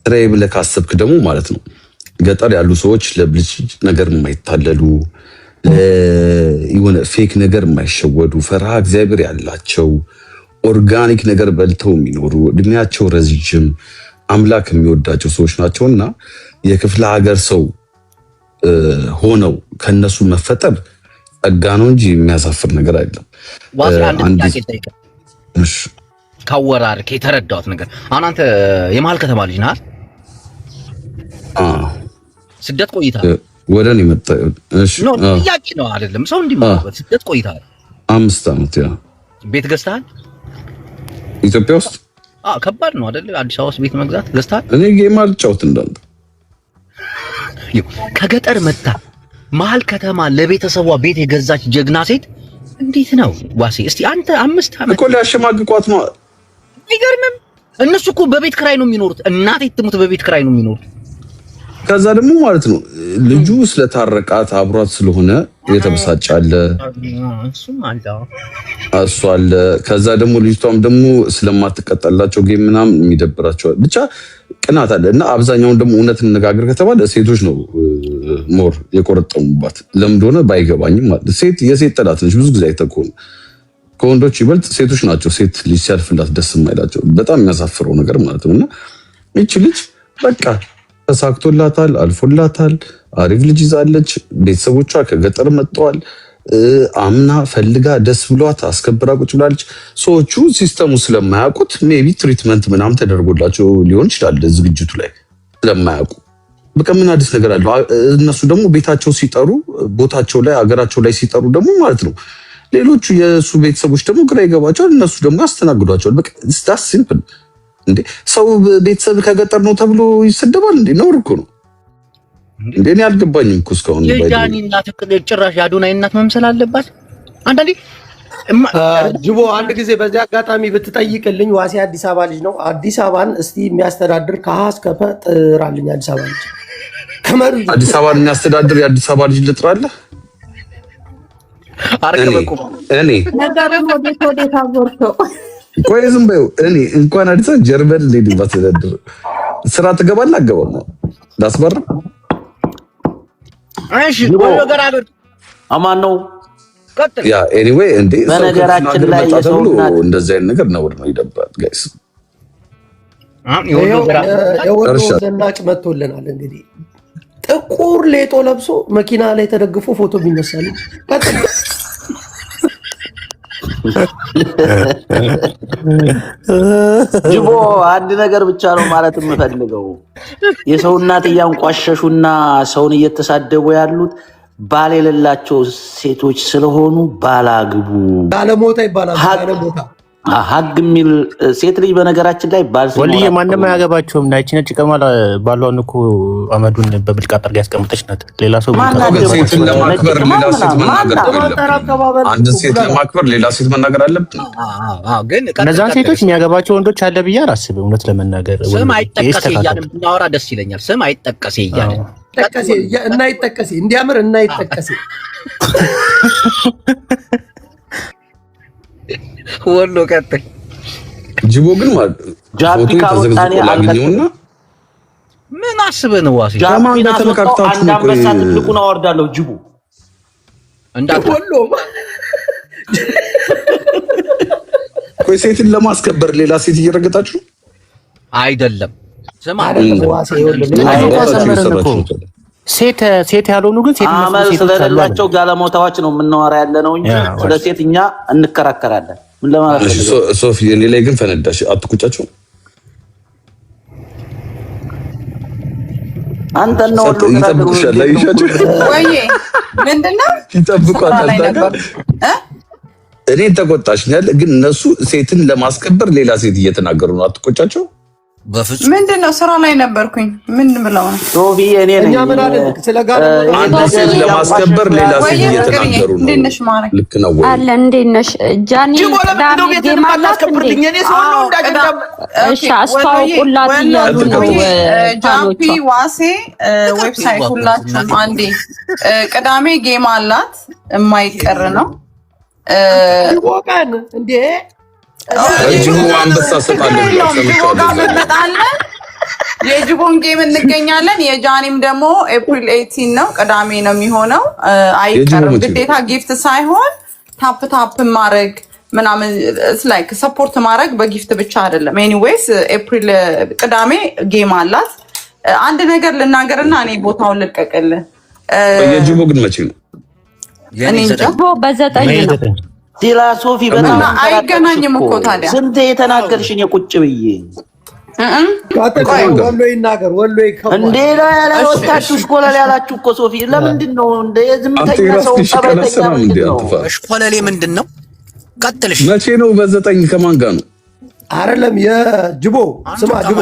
ስራዬ ብለህ ካሰብክ ደግሞ ማለት ነው ገጠር ያሉ ሰዎች ለብልጭ ነገር የማይታለሉ የሆነ ፌክ ነገር የማይሸወዱ ፈርሃ እግዚአብሔር ያላቸው ኦርጋኒክ ነገር በልተው የሚኖሩ እድሜያቸው ረጅም አምላክ የሚወዳቸው ሰዎች ናቸውና የክፍለ ሀገር ሰው ሆነው ከነሱ መፈጠር ጸጋ ነው እንጂ የሚያሳፍር ነገር አይደለም። ካወራርክ የተረዳሁት ነገር አሁን አንተ የመሀል ከተማ ልጅ ነህ? ስደት ቆይታል? ወደ እኔ መጣ። እሺ ነው ጥያቄ ነው አይደለም? ሰው እንዲማርበት ስደት ቆይታል? 5 ዓመት። ያ ቤት ገዝተሃል ኢትዮጵያ ውስጥ? ከባድ ነው አይደል? አዲስ አበባ ውስጥ ቤት መግዛት ገዝተሃል? እኔ ጌም አልጫወት እንዳንተ ከገጠር መጣ መሀል ከተማ ለቤተሰቧ ቤት የገዛች ጀግና ሴት እንዴት ነው ዋሴ? እስቲ አንተ 5 ዓመት እኮ ሊያሸማግቋት ነው። አይገርምም? እነሱ እኮ በቤት ክራይ ነው የሚኖሩት። እናቴ ትሙት በቤት ክራይ ነው የሚኖሩት። ከዛ ደግሞ ማለት ነው ልጁ ስለታረቃት አብሯት ስለሆነ የተበሳጨ አለ፣ እሱ አለ። ከዛ ደግሞ ልጅቷም ደግሞ ስለማትቀጠላቸው ጌም ምናምን የሚደብራቸው ብቻ ቅናት አለ። እና አብዛኛውን ደግሞ እውነት እንነጋገር ከተባለ ሴቶች ነው ሞር የቆረጠሙባት። ለምን እንደሆነ ባይገባኝም ማለት ሴት የሴት ጠላት ነች። ብዙ ጊዜ አይተኮኑ ከወንዶች ይበልጥ ሴቶች ናቸው ሴት ልጅ ሲያልፍላት ደስ የማይላቸው። በጣም የሚያሳፍረው ነገር ማለት ነውና እቺ ልጅ በቃ ተሳክቶላታል፣ አልፎላታል፣ አሪፍ ልጅ ይዛለች። ቤተሰቦቿ ከገጠር መጥተዋል። አምና ፈልጋ ደስ ብሏት አስከብራ ቁጭ ብላለች። ሰዎቹ ሲስተሙ ስለማያውቁት ሜቢ ትሪትመንት ምናምን ተደርጎላቸው ሊሆን ይችላል ዝግጅቱ ላይ ስለማያውቁ። በቃ ምን አዲስ ነገር አለው? እነሱ ደግሞ ቤታቸው ሲጠሩ ቦታቸው ላይ አገራቸው ላይ ሲጠሩ ደግሞ ማለት ነው ሌሎቹ የእሱ ቤተሰቦች ደግሞ ግራ ይገባቸዋል። እነሱ ደግሞ ያስተናግዷቸዋል። በቃ ስታስ ሲምፕል እንዴ ሰው ቤተሰብ ከገጠር ነው ተብሎ ይሰደባል እንዴ? ነውር እኮ ነው እንዴ? እኔ አልገባኝም እኮ እስካሁን። የጃኒ እናት ጭራሽ የአዶናይ እናት መምሰል አለባት አንዳንዴ። ጅቦ አንድ ጊዜ በዚህ አጋጣሚ ብትጠይቅልኝ፣ ዋሴ አዲስ አበባ ልጅ ነው። አዲስ አበባን እስቲ የሚያስተዳድር ከሀ እስከ ፐ ጥራልኝ። አዲስ አበባ ልጅ ከመሩ አዲስ አበባን የሚያስተዳድር የአዲስ አበባ ልጅ ልጥራለህ? እኔ ነገርም ወዴት አወርቶ ቆይ ዝም በይው። እኔ እንኳን አዲስ አበባ ጀርመን ሌዲ ባስተዳድር ስራ ትገባለህ? አገባም ዳስበር እሺ ወይ ነገር አገር አማን ነው። ያ ኤኒዌይ እንዴ በነገራችን ላይ የሰውናት እንደዚህ አይነት ነገር ነውር ነው፣ ይደብራል ጋይስ። የወሎ ዘናጭ መጥቶልናል። እንግዲህ ጥቁር ሌጦ ለብሶ መኪና ላይ ተደግፎ ፎቶ ቢነሳል። ጅቦ አንድ ነገር ብቻ ነው ማለት የምፈልገው። የሰው እናት እያንቋሸሹና ሰውን እየተሳደቡ ያሉት ባል የሌላቸው ሴቶች ስለሆኑ ባላግቡ። ባለሞታ ይባላል። ባለሞታ ሀግ የሚል ሴት ልጅ በነገራችን ላይ ወልዬ ማንም አያገባቸውም። ናይቺ ነጭ ቀማል ባሏን እኮ አመዱን በብልቃጥ አድርጋ ያስቀምጠች ናት። ሌላ ሰው ሴትን ለማክበር ሌላ ሴት መናገር የለብንም። አንድ ሴት ለማክበር ሌላ ሴት መናገር አለብን። ግን እነዛን ሴቶች የሚያገባቸው ወንዶች አለ ብዬ አላስብም። እውነት ለመናገር ስም አይጠቀስ እያልን ብናወራ ደስ ይለኛል። ስም አይጠቀስ እያልን እናይጠቀስ እንዲያምር እናይጠቀስ ወሎ ቀጥል ጅቦ ግን ማለት ጃፒ ካወጣኔ አላገኘውና ምን አስበህ ነው ዋሲ ጃማን ተለካክታችሁ አንድ አንበሳ ትልቁን አወርዳለሁ ጅቦ ወሎ ቆይ ሴትን ለማስከበር ሌላ ሴት እየረገጣችሁ አይደለም ስማ ሴት ያልሆኑ ግን ሴት አመል ስለሌላቸው ጋለሞታዎች ነው የምናወራ ያለ ነው እንጂ ስለ ሴት እኛ እንከራከራለን። ምን ለማለት ነው? ሶፊ እኔ ላይ ግን ፈነዳሽ። አትቁጫቸው። አንተ ነው ሁሉ ይጠብቁሻል። ላይሻቸው ወይ ምንድነው ይጠብቋታል። እኔ ተቆጣሽኛል፣ ግን እነሱ ሴትን ለማስከበር ሌላ ሴት እየተናገሩ ነው። አትቆጫቸው። በፍጹም ምንድነው? ስራ ላይ ነበርኩኝ። ምን ብለው ነው? ሶፊ እኔ ነኝ አንድ ሴት ለማስከበር ሌላ ሴት እየተናገሩ ነው። ልክ ነው ወይ? አለ እንዴት ነሽ ጃኒ? አስተዋውቁላት እያሉ ነው ጃፒ ዋሴ ዌብሳይት ሁላችሁም አንዴ ቅዳሜ ጌም አላት የማይቀር ነው ወቃን እንዴ ጅቦ አንበሳ ሰጣለሁ የጅቦን ጌም እንገኛለን። የጃኒም ደግሞ ኤፕሪል 18 ነው ቅዳሜ ነው የሚሆነው። አይቀርም ግዴታ ጊፍት ሳይሆን ታፕ ታፕ ማድረግ ምናምን ላይክ ሰፖርት ማድረግ በጊፍት ብቻ አይደለም። ኤኒዌይስ ኤፕሪል ቅዳሜ ጌም አላት። አንድ ነገር ልናገርና እኔ ቦታውን ልቀቅልህ። የጅቦ ግን መቼ ነው? እኔ ጅቦ በ9 ነው ዲላ ሶፊ በጣም አይገናኝም እኮ ታዲያ ስንት የተናገርሽኝ ቁጭ ብዬ ወሎ ይናገር ወሎ ይከባ እንዴ ላይ ያላወጣችሁ ሽኮለሌ ያላችሁ እኮ ሶፊ ለምንድን ነው እንደ ዝምተኛ ሰው ጠበተኛ ምንድነው? ሽኮለሌ ምንድነው? ቀጥልሽ መቼ ነው? በ9 ከማን ጋር ነው? አይደለም የጅቦ ስማ ጅቦ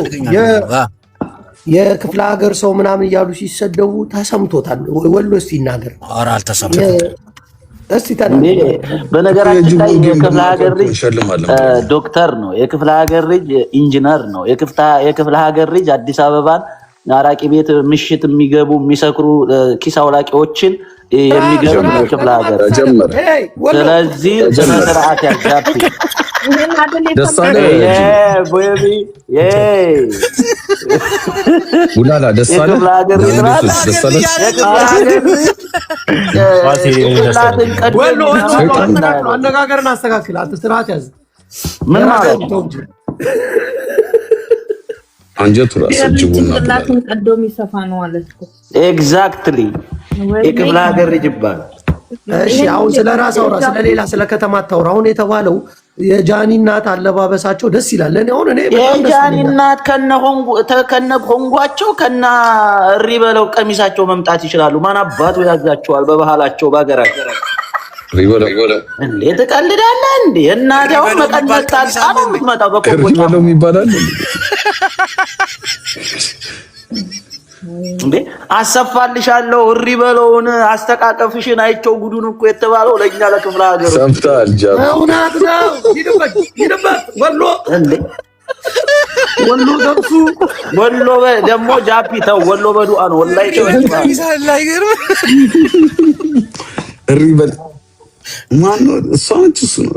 የክፍለ ሀገር ሰው ምናምን እያሉ ሲሰደቡ ተሰምቶታል። ወሎ እስቲ ይናገር። ኧረ አልተሰማም። እስቲ በነገራችን ላይ የክፍለ ሀገር ልጅ ዶክተር ነው። የክፍለ ሀገር ልጅ ኢንጂነር ነው። የክፍለ ሀገር ልጅ አዲስ አበባን አራቂ ቤት ምሽት የሚገቡ የሚሰክሩ ኪስ አውላቂዎችን የሚገቡ ነው ክፍለ ሀገር ጀመረ። ስለዚህ በስርዓት ያጋብ ደሳለ ውላላ ደሳለ አነጋገርን አስተካክል። አንተ ስርዓት ያዝ። ምን ማለት ነው? አንጀቱ ራስ ጅቡና ቀዶ የሚሰፋ ነው ማለት ነው። ኤግዛክትሊ የክፍለ ሀገር ልጅ ይባላል። እሺ አሁን ስለ ራስ አውራ፣ ስለሌላ ስለ ከተማ አታውራ። አሁን የተባለው የጃኒ እናት አለባበሳቸው ደስ ይላል። እኔ አሁን የጃኒ እናት ከነ ሆንጓቸው ከነ እሪ በለው ቀሚሳቸው መምጣት ይችላሉ። ማን አባቱ ያዛቸዋል? በባህላቸው በሀገራቸው ሪበለው እንዴ ትቀልዳለህ እንዴ? እናት ያው መቀነት ታጣ ነው የምትመጣው በኮኮቻ ሪበለው ይባላል እንዴ አሰፋልሻለሁ እሪ በለውን አስተቃቀፍሽን አይቸው ጉዱን እኮ የተባለው ለኛ ለክፍለ ሀገር ሰምታል። ጃፒ እውነት ነው። ይድበት ወሎ እንዴ ወሎ ደብሱ ወሎ ደግሞ ጃፒ ተው ወሎ በዱአ ነው ወላሂ ተው እሪ በል ማን ነው? እሷ ነች እሱ ነው።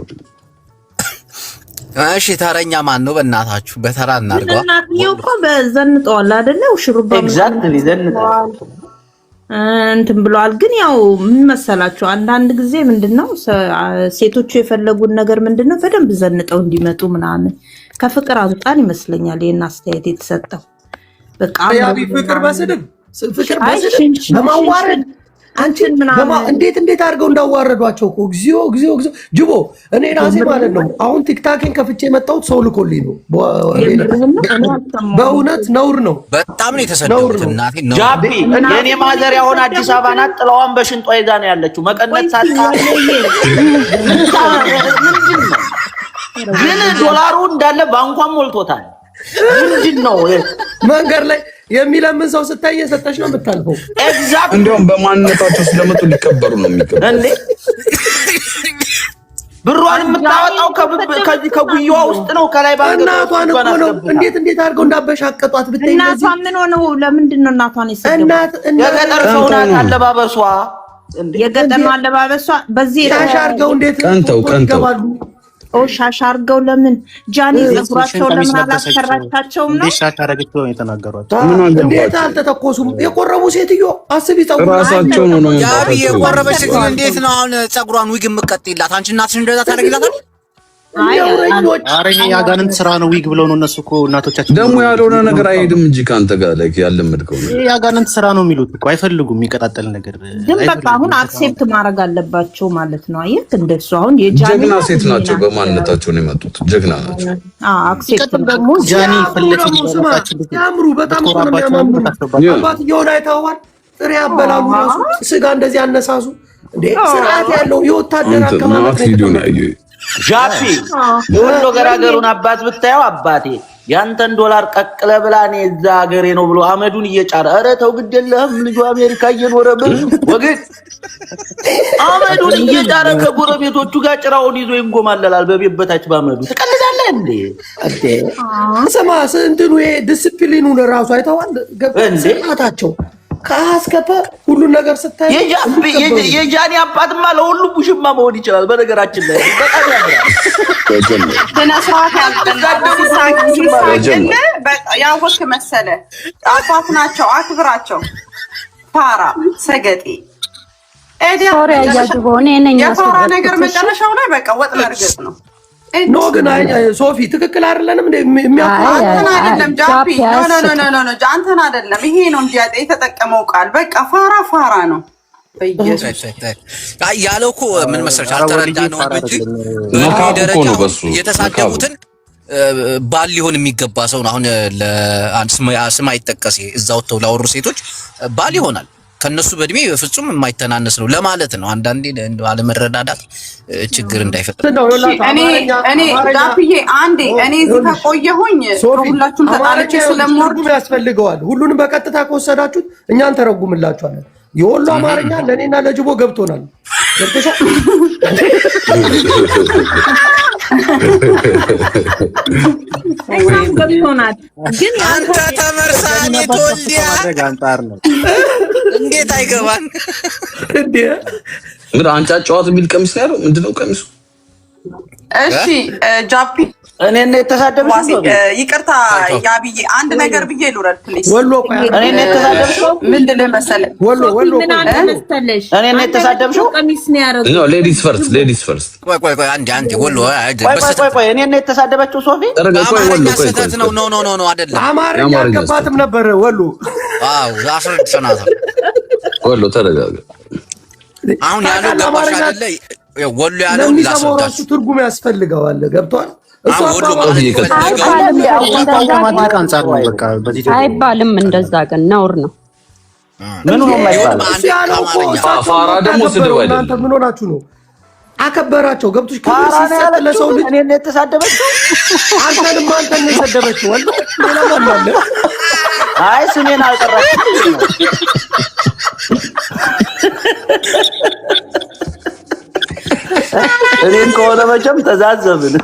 እሺ ተረኛ ማን ነው? በእናታችሁ በተራ እናርገዋ። እናትየው እኮ በዘንጠዋል አይደለ? ሽሩባ ኤግዛክትሊ ዘንጠዋል እንትን ብለዋል። ግን ያው ምን መሰላችሁ አንዳንድ ጊዜ ምንድነው ሴቶቹ የፈለጉን ነገር ምንድነው በደንብ ዘንጠው እንዲመጡ ምናምን ከፍቅር አንጻር ይመስለኛል ይሄን አስተያየት የተሰጠው። በቃ ያቢ ፍቅር በስድብ ለማዋረድ አንቺን እንዴት አድርገው እንዳዋረዷቸው እኮ እግዚኦ ጅቦ እኔ ራሴ ማለት ነው። አሁን ቲክታክን ከፍቼ የመጣሁት ሰው ልኮልኝ ነው። በእውነት ነውር ነው። በጣም ነው የተሰደቡት። እናቴ ነው ጃፒ የኔ ማዘር ያሆን አዲስ አበባ ናት። ጥላዋን በሽንጧ ይዛ ነው ያለችው። መቀነት ሳጣ ምንድን ነው ግን ዶላሩ እንዳለ ባንኳን ሞልቶታል። ምንድነው መንገድ ላይ የሚለምን ሰው ስታይ እየሰጠች ነው የምታልፈው። ኤግዛክት እንደውም በማንነታቸው ስለመጡ ሊከበሩ ነው የሚገባው እንዴ። ብሯን የምታወጣው ከዚህ ከጉያዋ ውስጥ ነው። ከላይ ባንክ እናቷን እኮ ነው እንዴት አድርገው እንዳበሻቀጧት ብታይ። እናቷ ምን ሆነው? ለምንድን ነው እናቷን እናት የገጠር ሰው ናት። አለባበሷ የገጠር አለባበሷ በዚህ ሻሽ አድርገው እንዴት ይገባሉ? ሻሽ አድርገው ለምን ጃኒ ፀጉራቸው ለምን አላሰራቻቸውም ነው? ሻሽ አደረገች ብለው የተናገሯት እንዴት አልተተኮሱም? የቆረቡ ሴትዮ አስቢ፣ ራሳቸው ነው ያብ የቆረበች ሴትዮ እንዴት ነው አሁን ፀጉሯን ዊግ የምትቀጥይላት? አንቺ እናትሽ እንደዛ ታደርጊላታል? ኧረ ይሄ የአጋንንት ስራ ነው። ዊግ ብለው ነው እነሱ እኮ እናቶቻችን። ደግሞ ያልሆነ ነገር አይሄድም እንጂ ከአንተ ጋር ላይ ያለመድከው ነው። ይሄ የአጋንንት ስራ ነው የሚሉት እኮ አይፈልጉም። የሚቀጣጠል ነገር ግን በቃ አሁን አክሴፕት ማድረግ አለባቸው ማለት ነው። አየህ እንደሱ አሁን ጀግና ሴት ናቸው። በማንነታቸው ነው የመጡት። ጀግና ናቸው። አክሴፕት ደግሞ ጃኒ ፍለጭ ያምሩ በጣም ስለሚያማምሩ አባትየውን አይተዋል። ጥሬ አበላሉ ራሱ ስጋ እንደዚህ አነሳሱ እንዴ! ስርዓት ያለው የወታደር አቀማመጥ ነው። ጃፒ የወሎ ገራገሩን አባት ብታየው አባቴ ያንተን ዶላር ቀቅለ ብላ እኔ እዛ ሀገሬ ነው ብሎ አመዱን እየጫረ ኧረ ተው ግድ የለህም ልጁ አሜሪካ እየኖረ ብል ወግድ አመዱን እየጫረ ከጎረቤቶቹ ጋር ጭራውን ይዞ ይንጎማለላል በቤት በታች ባመዱ። ትቀልዳለህ እንዴ? ስማ እንትኑ ዲስፕሊኑን ራሱ አይተዋል። ገብታቸው ከአስከፈ ሁሉን ነገር ስታይ የጃኒ አባትማ ለሁሉ ቡሽማ መሆን ይችላል። በነገራችን ላይ በጣም ያወቅ መሰለ አባት ናቸው። አክብራቸው። ፋራ ሰገጤ የፋራ ነገር መጨረሻው ላይ በቃ ወጥ መርገጥ ነው። ኖ ግን ሶፊ ትክክል አይደለንም። አንተን አይደለም ጃፒ፣ ኖ አንተን አይደለም። ይሄ ነው እንጂ የተጠቀመው ቃል በቃ ፋራ ነው። ያለው እኮ ምን መሰለሽ አልተረዳነውም እንጂ ደረጃው የተሳደቡትን ባል ሊሆን የሚገባ ሰው ነው። አሁን ለአንድ ስም አይጠቀስ እዛው ወጥተው ላወሩ ሴቶች ባል ይሆናል። ከነሱ በእድሜ ፍጹም የማይተናነስ ነው ለማለት ነው። አንዳንዴ አለመረዳዳት ችግር እንዳይፈጠር እኔ ዳፍዬ አንዴ እኔ እዚህ ከቆየሁኝ ሁላችሁም ተጣልቼ ስለምወርድ ያስፈልገዋል። ሁሉንም በቀጥታ ከወሰዳችሁት እኛን ተረጉምላችኋለን። የወሎ አማርኛ ለኔና ለጅቦ ገብቶናል። ገብቶናል። ግን አንተ ተመርሳኔ ተወልዲያ እንዴት አይገባን እንዴ? ምን አንጫጫዋት የሚል ቀሚስ ነው ያለው። ምንድነው ቀሚሱ? እሺ ጃፒ እኔ ነው የተሳደብኩት። ይቅርታ ያብዬ አንድ ነገር ብዬ ልውረድ ፕሊዝ። ወሎ እኔ ነው የተሳደብኩት። ምንድነው መሰለህ ወሎ ምን አለ መሰለሽ እኔ ነው የተሳደብኩት። ቀሚስ ነው ያደረገው። ኖ ሌዲስ ፈርስት ቆይ አንዴ ወሎ ቆይ እኔ ነው የተሳደበችው ሶፊ። ቆይ ወሎ ስህተት ነው። ኖ አይደለም። አማርኛ አልገባትም ነበር ወሎ። አዎ አስረድተናታል። ወሎ ተረጋጋ። አሁን ያለው ገባሽ አይደለ? ወሎ ያለው ላስረዳችሁ ትርጉም ያስፈልገዋል። ገብቷል? አይባልም እንደዛ ግን ነውር ነው። ምን ነው የማይባል ፋራ ደግሞ ስድብ አይደለም። እናንተ ምን ሆናችሁ ነው? አከበራቸው ገብቶሽ ክብር ሲሰጥ ለሰው ልጅ እኔ ነው የተሳደበችው። አንተንም ነው የሰደበችው ወልዶ ሌላ ማን አለ? አይ ስሜን አልጠራችም። እኔን ከሆነ መቼም ተዛዘብን።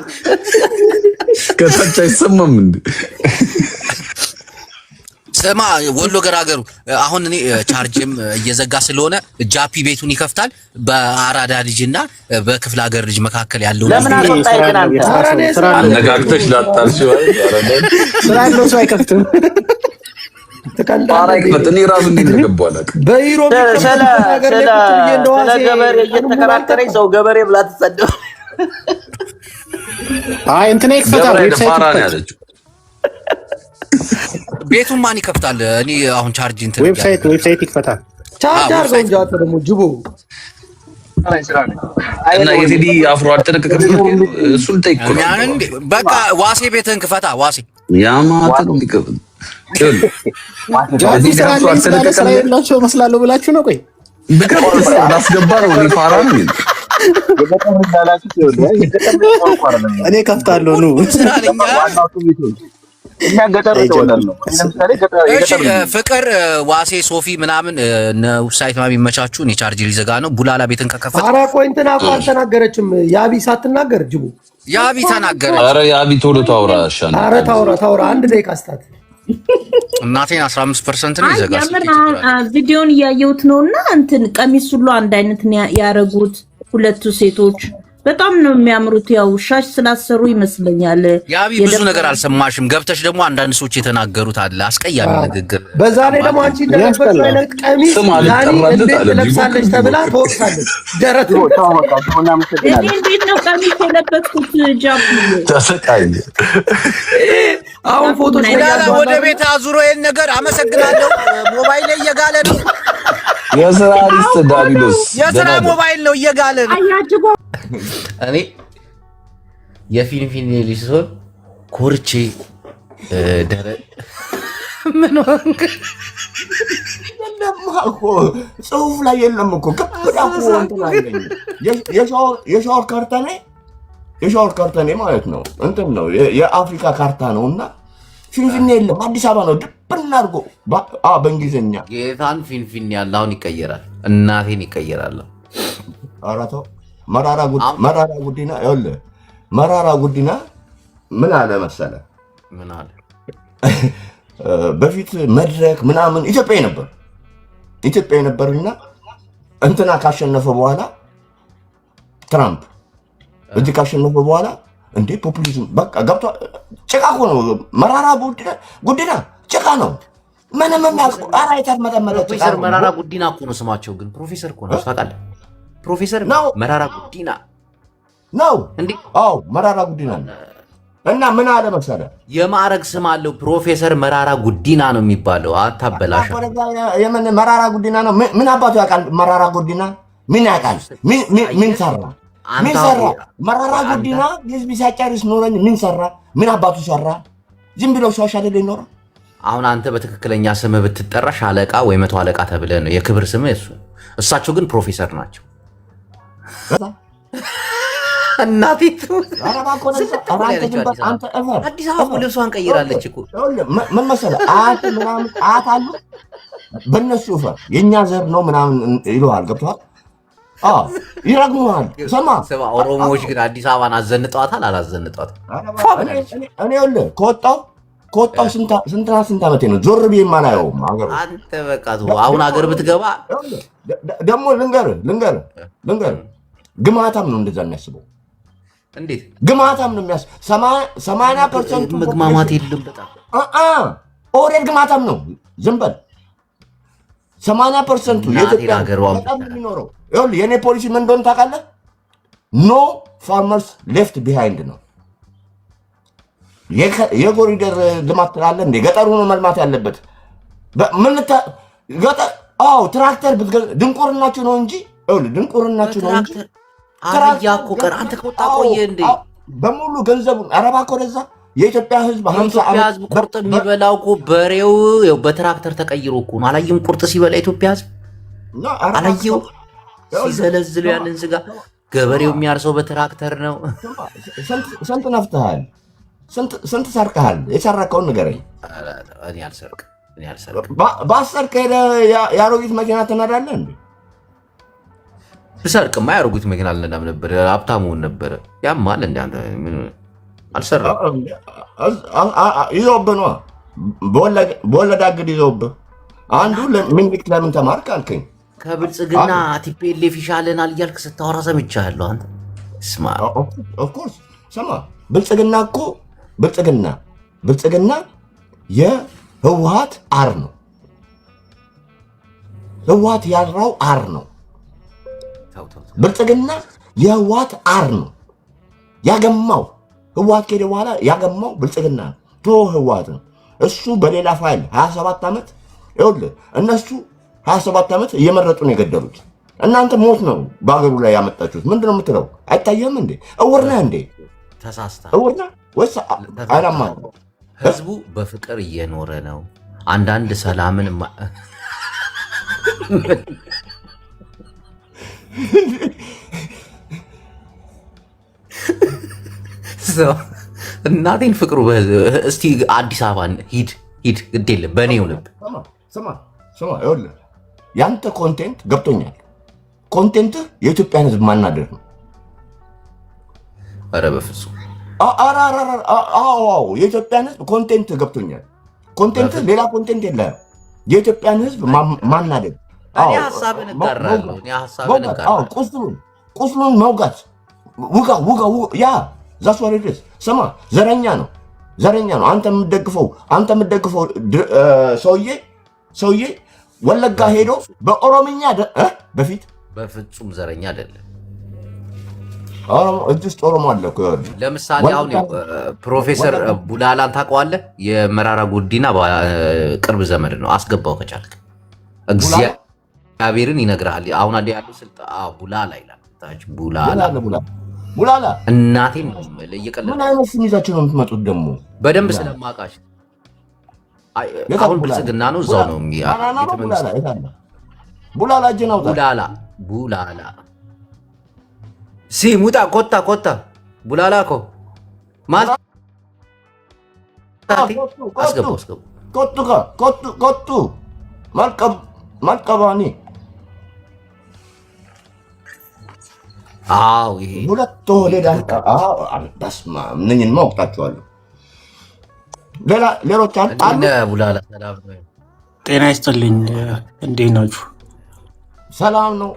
ከታች አይሰማም እንዴ? ስማ ወሎ ገራገሩ አሁን እኔ ቻርጅም እየዘጋ ስለሆነ ጃፒ ቤቱን ይከፍታል። በአራዳ ልጅና በክፍለ ሀገር ልጅ መካከል ያለው ለምን አልወጣይ ግን አንተ አነጋግተሽ ላጣልሽ አይደል? ስራ ያለው ሰው አይከፍትም። ፋራ ይከፍተኝ ራሱ እንደገባው አላውቅም። በኢሮ ስለ ገበሬ እየተከራከረኝ ሰው ገበሬ ብላ ተሰደው። አይ እንትን ይከፍታል። ፋራ ነው ያለችው። ቤቱን ማን ይከፍታል? እኔ አሁን ቻርጅ እንትን ዌብሳይት ይከፍታል። ቻርጅ አድርገው እንጂ አንተ ደግሞ ጅቦ እና የቴዲ አፍሮ አልተለቀቀም። እሱን ጠይቅ እኮ በቃ ዋሴ ቤትህን ክፈታ። ዋሴ ያማተን እንዲከፍት ጃፒ ስራ ላይ ስራ የላቸው መስላለሁ ብላችሁ ነው? ቆይ ብከፍት ላስገባ ነው። ፋራ ነው እኔ ከፍታለሁ ነው ፍቅር ዋሴ ሶፊ ምናምን ሳይት ማሚ መቻቹን የቻርጅ ሊዘጋ ነው። ቡላላ ቤትን ከከፈተ ኧረ ቆይ እንትና እኮ አልተናገረችም። ያቢ ሳትናገር ጅቡ ያቢ ተናገረ። ኧረ ያቢ ቶሎ ታውራ ሻን ኧረ ታውራ አንድ ደቂቃ ስታት እናቴን 15% ነው ይዘጋል። ቪዲዮን እያየሁት ነውና እንትን ቀሚስ ሁሉ አንድ አይነት ያረጉት ሁለቱ ሴቶች በጣም ነው የሚያምሩት። ያው ሻሽ ስላሰሩ ይመስለኛል። ያቢ ብዙ ነገር አልሰማሽም። ገብተሽ ደግሞ አንዳንድ ሰዎች የተናገሩት አለ አስቀያሚ ንግግር። በዛ ላይ ደግሞ አንቺ እንደነበርሽ አይነት ቀሚስ ያኒ እንዴት ለብሳለች ተብላ ተወቅሳለች። ደረት ነው እንዴት ነው ቀሚስ የለበስኩት? ጃቡ ተሰቃይ አሁን ፎቶ ወደ ቤት አዙሮ ይሄን ነገር አመሰግናለሁ። ሞባይል ላይ እየጋለ ነው። የስራ ሊስት ዳቢሎስ የስራ ሞባይል ነው እየጋለ ነው። እኔ የፊንፊኔ ልጅ ሲሆን ኮርቼ ደረ ምን ሆንክ? እኮ ጽሁፍ ላይ የለም እኮ ከብዳ እኮ እንትን አለኝ። የሻወር ካርታኔ ማለት ነው እንትን ነው የአፍሪካ ካርታ ነው እና ፊንፊኔ የለም አዲስ አበባ ነው ድብና አድርጎ በእንግሊዝኛ ጌታን ፊንፊኔ ያለ አሁን ይቀየራል። እናቴን ይቀየራል። አራቶ መራራ ጉዲና ይኸውልህ መራራ ጉዲና ምን አለ መሰለህ? ምን አለ? በፊት መድረክ ምናምን ኢትዮጵያ ነበርና እንትና ካሸነፈ በኋላ ትራምፕ እዚህ ካሸነፈ በኋላ እንዴ ፖፑሊዝም በቃ ገብቶ ጭቃ እኮ ነው። መራራ ጉዲና ጭቃ ነው። ምንም የሚያውቁ አራይታት መጠመጠ ፕሮፌሰር መራራ ጉዲና እኮ ነው ስማቸው፣ ግን ፕሮፌሰር እኮ ነው ታውቃለህ? ፕሮፌሰር መራራ ጉዲና ነው እንዴ? አዎ መራራ ጉዲና ነው። እና ምን አለ መሰለህ የማዕረግ ስም አለው። ፕሮፌሰር መራራ ጉዲና ነው የሚባለው። አታበላሽ። የምን መራራ ጉዲና ነው? ምን አባቱ ያውቃል? መራራ ጉዲና ምን ያውቃል? ምን ሰራ? መራራ ጉዲና ህዝብ ሲያጫርስ ኖረኝ ምን ሰራ? ምን አባቱ ሰራ? ዝም ብለው ሻሻ አይደል ይኖር። አሁን አንተ በትክክለኛ ስምህ ብትጠራ ሻለቃ ወይ መቶ አለቃ ተብለህ ነው የክብር ስምህ እሱ። እሳቸው ግን ፕሮፌሰር ናቸው። እናቴቱ አዲስ አበባ ልብሷን ቀይራለች እኮ። ምን መሰለህ አያት ምናምን አያት አሉ በእነሱ እፈር የእኛ ዘር ነው ምናምን ይለዋል። ገብቶሃል? ይረግሙሃል። ስማ ኦሮሞዎች ግን አዲስ አበባን አዘንጠዋታል አላዘንጠዋትም? እኔ ይኸውልህ ከወጣሁ ስንት ዓመቴ ነው? ዞር ብዬ የማላየውም ሀገሩ። አንተ በቃ አሁን ሀገር ብትገባ ደግሞ ልንገርህ ግማታም ነው እንደዛ የሚያስበው። እንዴት ግማታም ነው የሚያስበው? 80% መግማማት የለም። በጣም ኦሬድ ግማታም ነው። ዝም በል 80% የኢትዮጵያ በጣም የሚኖረው ይኸውልህ የኔ ፖሊሲ ምን እንደሆነ ታውቃለህ? ኖ ፋርመርስ ሌፍት ቢሃይንድ ነው። የኮሪደር ልማት ትላለህ እንዴ? ገጠሩ ነው መልማት ያለበት። ትራክተር ድንቁርናችሁ ነው እንጂ ድንቁርናችሁ ነው እንጂ አብያ እኮ ቀር አንተ ከወጣ ቆየ እንዴ? በሙሉ ገንዘቡን አረባ እኮ ወደዛ የኢትዮጵያ ህዝብ 50 ህዝብ ቁርጥ የሚበላው እኮ በሬው በትራክተር ተቀይሮ እኮ ነው። አላየም? ቁርጥ ሲበላ ኢትዮጵያ ህዝብ አላየው? ሲዘለዝሉ ያንን ስጋ ገበሬው የሚያርሰው በትራክተር ነው። ስንት ነፍተሃል? ስንት ሰርቀሃል? የሰረከውን ንገረኝ። እኔ አልሰርቅም። በአሰርክ ሄደህ የአሮጊት መኪና ትነዳለህ እንዴ? ብሰርቅማ የአሮጊት መኪና አልነዳም ነበር፣ ሀብታሙን ነበረ። ያማል እንደ አንተ ምን አልሰራም። ይዘውብህ ነዋ። በወለድ አግድ ይዘውብህ። አንዱ ምኒልክ ለምን ተማርክ አልከኝ። ከብልጽግና ቲፒኤልኤፍ ይሻለናል እያልክ ስታወራ ሰምቻለሁ። አንተ ስማ፣ ኦፍኮርስ ስማ፣ ብልጽግና እኮ ብልጽግና የህወሓት አር ነው። ህወሓት ያራው አር ነው። ብልጽግና የህወሓት አር ነው። ያገማው ህወሓት ከሄደ በኋላ ያገማው ብልጽግና ነው። ህወሓት ነው እሱ በሌላ ፋይል 27 ዓመት ይኸውልህ፣ እነሱ 27 ዓመት እየመረጡ ነው የገደሉት። እናንተ ሞት ነው በአገሩ ላይ ያመጣችሁት። ምንድነው የምትለው? አይታየም እንዴ? እውር ነህ እንዴ? ተሳስታ እውር ነህ ወይስ አይናማ? ህዝቡ በፍቅር እየኖረ ነው። አንዳንድ ሰላምን እናቴን ፍቅሩ እስቲ አዲስ አበባ ሂድ ግድ የለም በእኔ ይሁንብ። ስማ ይኸውልህ ያንተ ኮንቴንት ገብቶኛል። ኮንቴንትህ የኢትዮጵያን ህዝብ ማናደር ነው። ኧረ በፍፁም የኢትዮጵያን ህዝብ ኮንቴንት ገብቶኛል። ኮንቴንት ሌላ ኮንቴንት የለም። የኢትዮጵያን ህዝብ ማናደድ ሀሳብን እጋራለሁ። ቁስሉን መውጋት ውጋ ያ ዛስ ዋሬድስ ስማ ዘረኛ ነው። አንተ የምትደግፈው ሰውዬ ወለጋ ሄዶ በኦሮምኛ በፊት በፍጹም ዘረኛ አይደለም። እጅ ውስጥ ኦሮሞ አለ እኮ። ለምሳሌ አሁን ፕሮፌሰር ቡላላን ታውቀዋለህ? የመራራ ጉዲና ቅርብ ዘመድ ነው። አስገባው ከቻልክ እግዚአብሔርን ይነግርሃል። አሁን ያለው ስልጣን ቡላላ ይላል። ታች ቡላላ እናቴን ለየቀለ ምን አይነት ስም ይዛችሁ ነው የምትመጡት? ደግሞ በደንብ ስለማውቃቸው አሁን ብልጽግና ነው እዛው ነው ቡላላ እጅን አውጣ ቡላላ ሲ ሙጣ ኮታ ቡላላ እኮ ማለት አስገባው ኮቱ ማልቀባኒ ይሄ ሁለት ሌዳንቃ በስመ አብ እነኝን ማወቅታችኋለሁ። ሌሎች ቡላላ ሰላም ነው። ጤና ይስጥልኝ። እንዴት ናችሁ? ሰላም ነው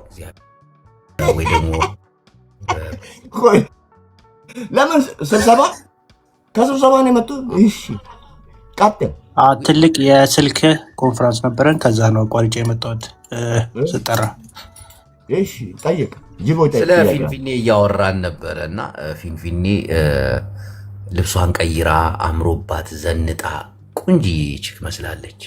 ወይ ደግሞ ለምን ከስብሰባ ነው የመጡ? እሺ ቀጥል። ትልቅ የስልክ ኮንፈረንስ ነበረን። ከዛ ነው ቋርጬ የመጣሁት ስጠራ። እሺ ጠይቅ። ስለ ፊንፊኔ እያወራን ነበረ እና ፊንፊኔ ልብሷን ቀይራ አምሮባት ዘንጣ ቁንጂ ችክ መስላለች።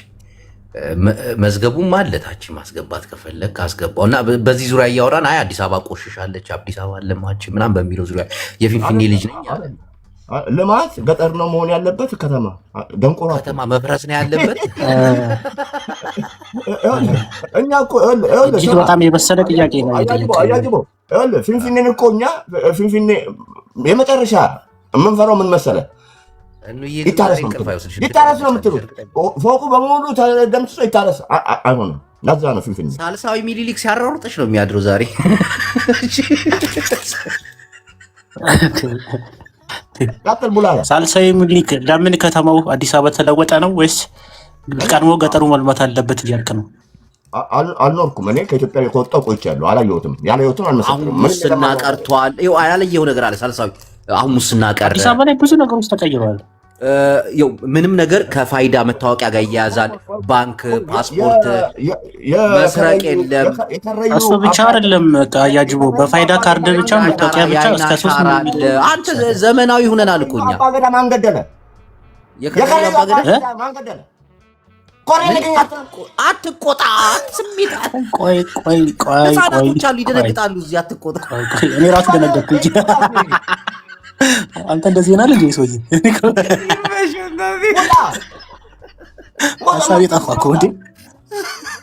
መዝገቡም አለታች ማስገባት ከፈለግ አስገባው እና በዚህ ዙሪያ እያወራን አዲስ አበባ ቆሽሻለች፣ አዲስ አበባ ለማች ምናምን በሚለው ዙሪያ የፊንፊኔ ልጅ ነኝ አለ። ልማት ገጠር ነው መሆን ያለበት። ከተማ ደንቆራ ከተማ መፍረስ ነው ያለበት። እኛ እኮ እጅግ በጣም የበሰለ ጥያቄ ነው። ፊንፊኔን እኮ እኛ ፊንፊኔ የመጨረሻ የምንፈራው ምን መሰለህ? ይታረስ ነው የምትሉት። ፎቁ በሙሉ ተደምስሶ ይታረስ አይሆንም። ለዛ ነው ፊንፊኔ ሳልሳዊ ሚኒሊክ ሲያራሩጥሽ ነው የሚያድረው ዛሬ። ሳልሳዊ ሚኒሊክ ለምን ከተማው አዲስ አበባ ተለወጠ ነው ወይስ ቀድሞ ገጠሩ መልማት አለበት እያልክ ነው? አልኖርኩም እኔ ከኢትዮጵያ ከወጣሁ ቆይቻለሁ። አላየሁትም። ያላየሁትን አልመሰክርም። ሙስና ቀርቷል። ይኸው ያላየኸው ነገር አለ ሳልሳዊ። አሁን ሙስና ቀረ። አዲስ አበባ ላይ ብዙ ነገሮች ተቀይረዋል። ምንም ነገር ከፋይዳ መታወቂያ ጋር እያያዛል። ባንክ፣ ፓስፖርት መስረቅ የለም። እሱ ብቻ አይደለም ያጅቦ በፋይዳ ካርድ ብቻ መታወቂያ ብቻ እስከ 3 ሚሊዮን። አንተ ዘመናዊ ሁነናል እኮ እኛ። አባገዳ ማን ገደለ? አትቆጣ። ስሜት ቆይ ህጻናቶች አሉ ይደነግጣሉ። እዚህ አትቆጣ። እኔ ራሱ ደነገጥኩ። አንተ እንደዚህ ሆናል እንዴ? ሰውዬ ሀሳቤ ጠፋ እኮ እንዴ!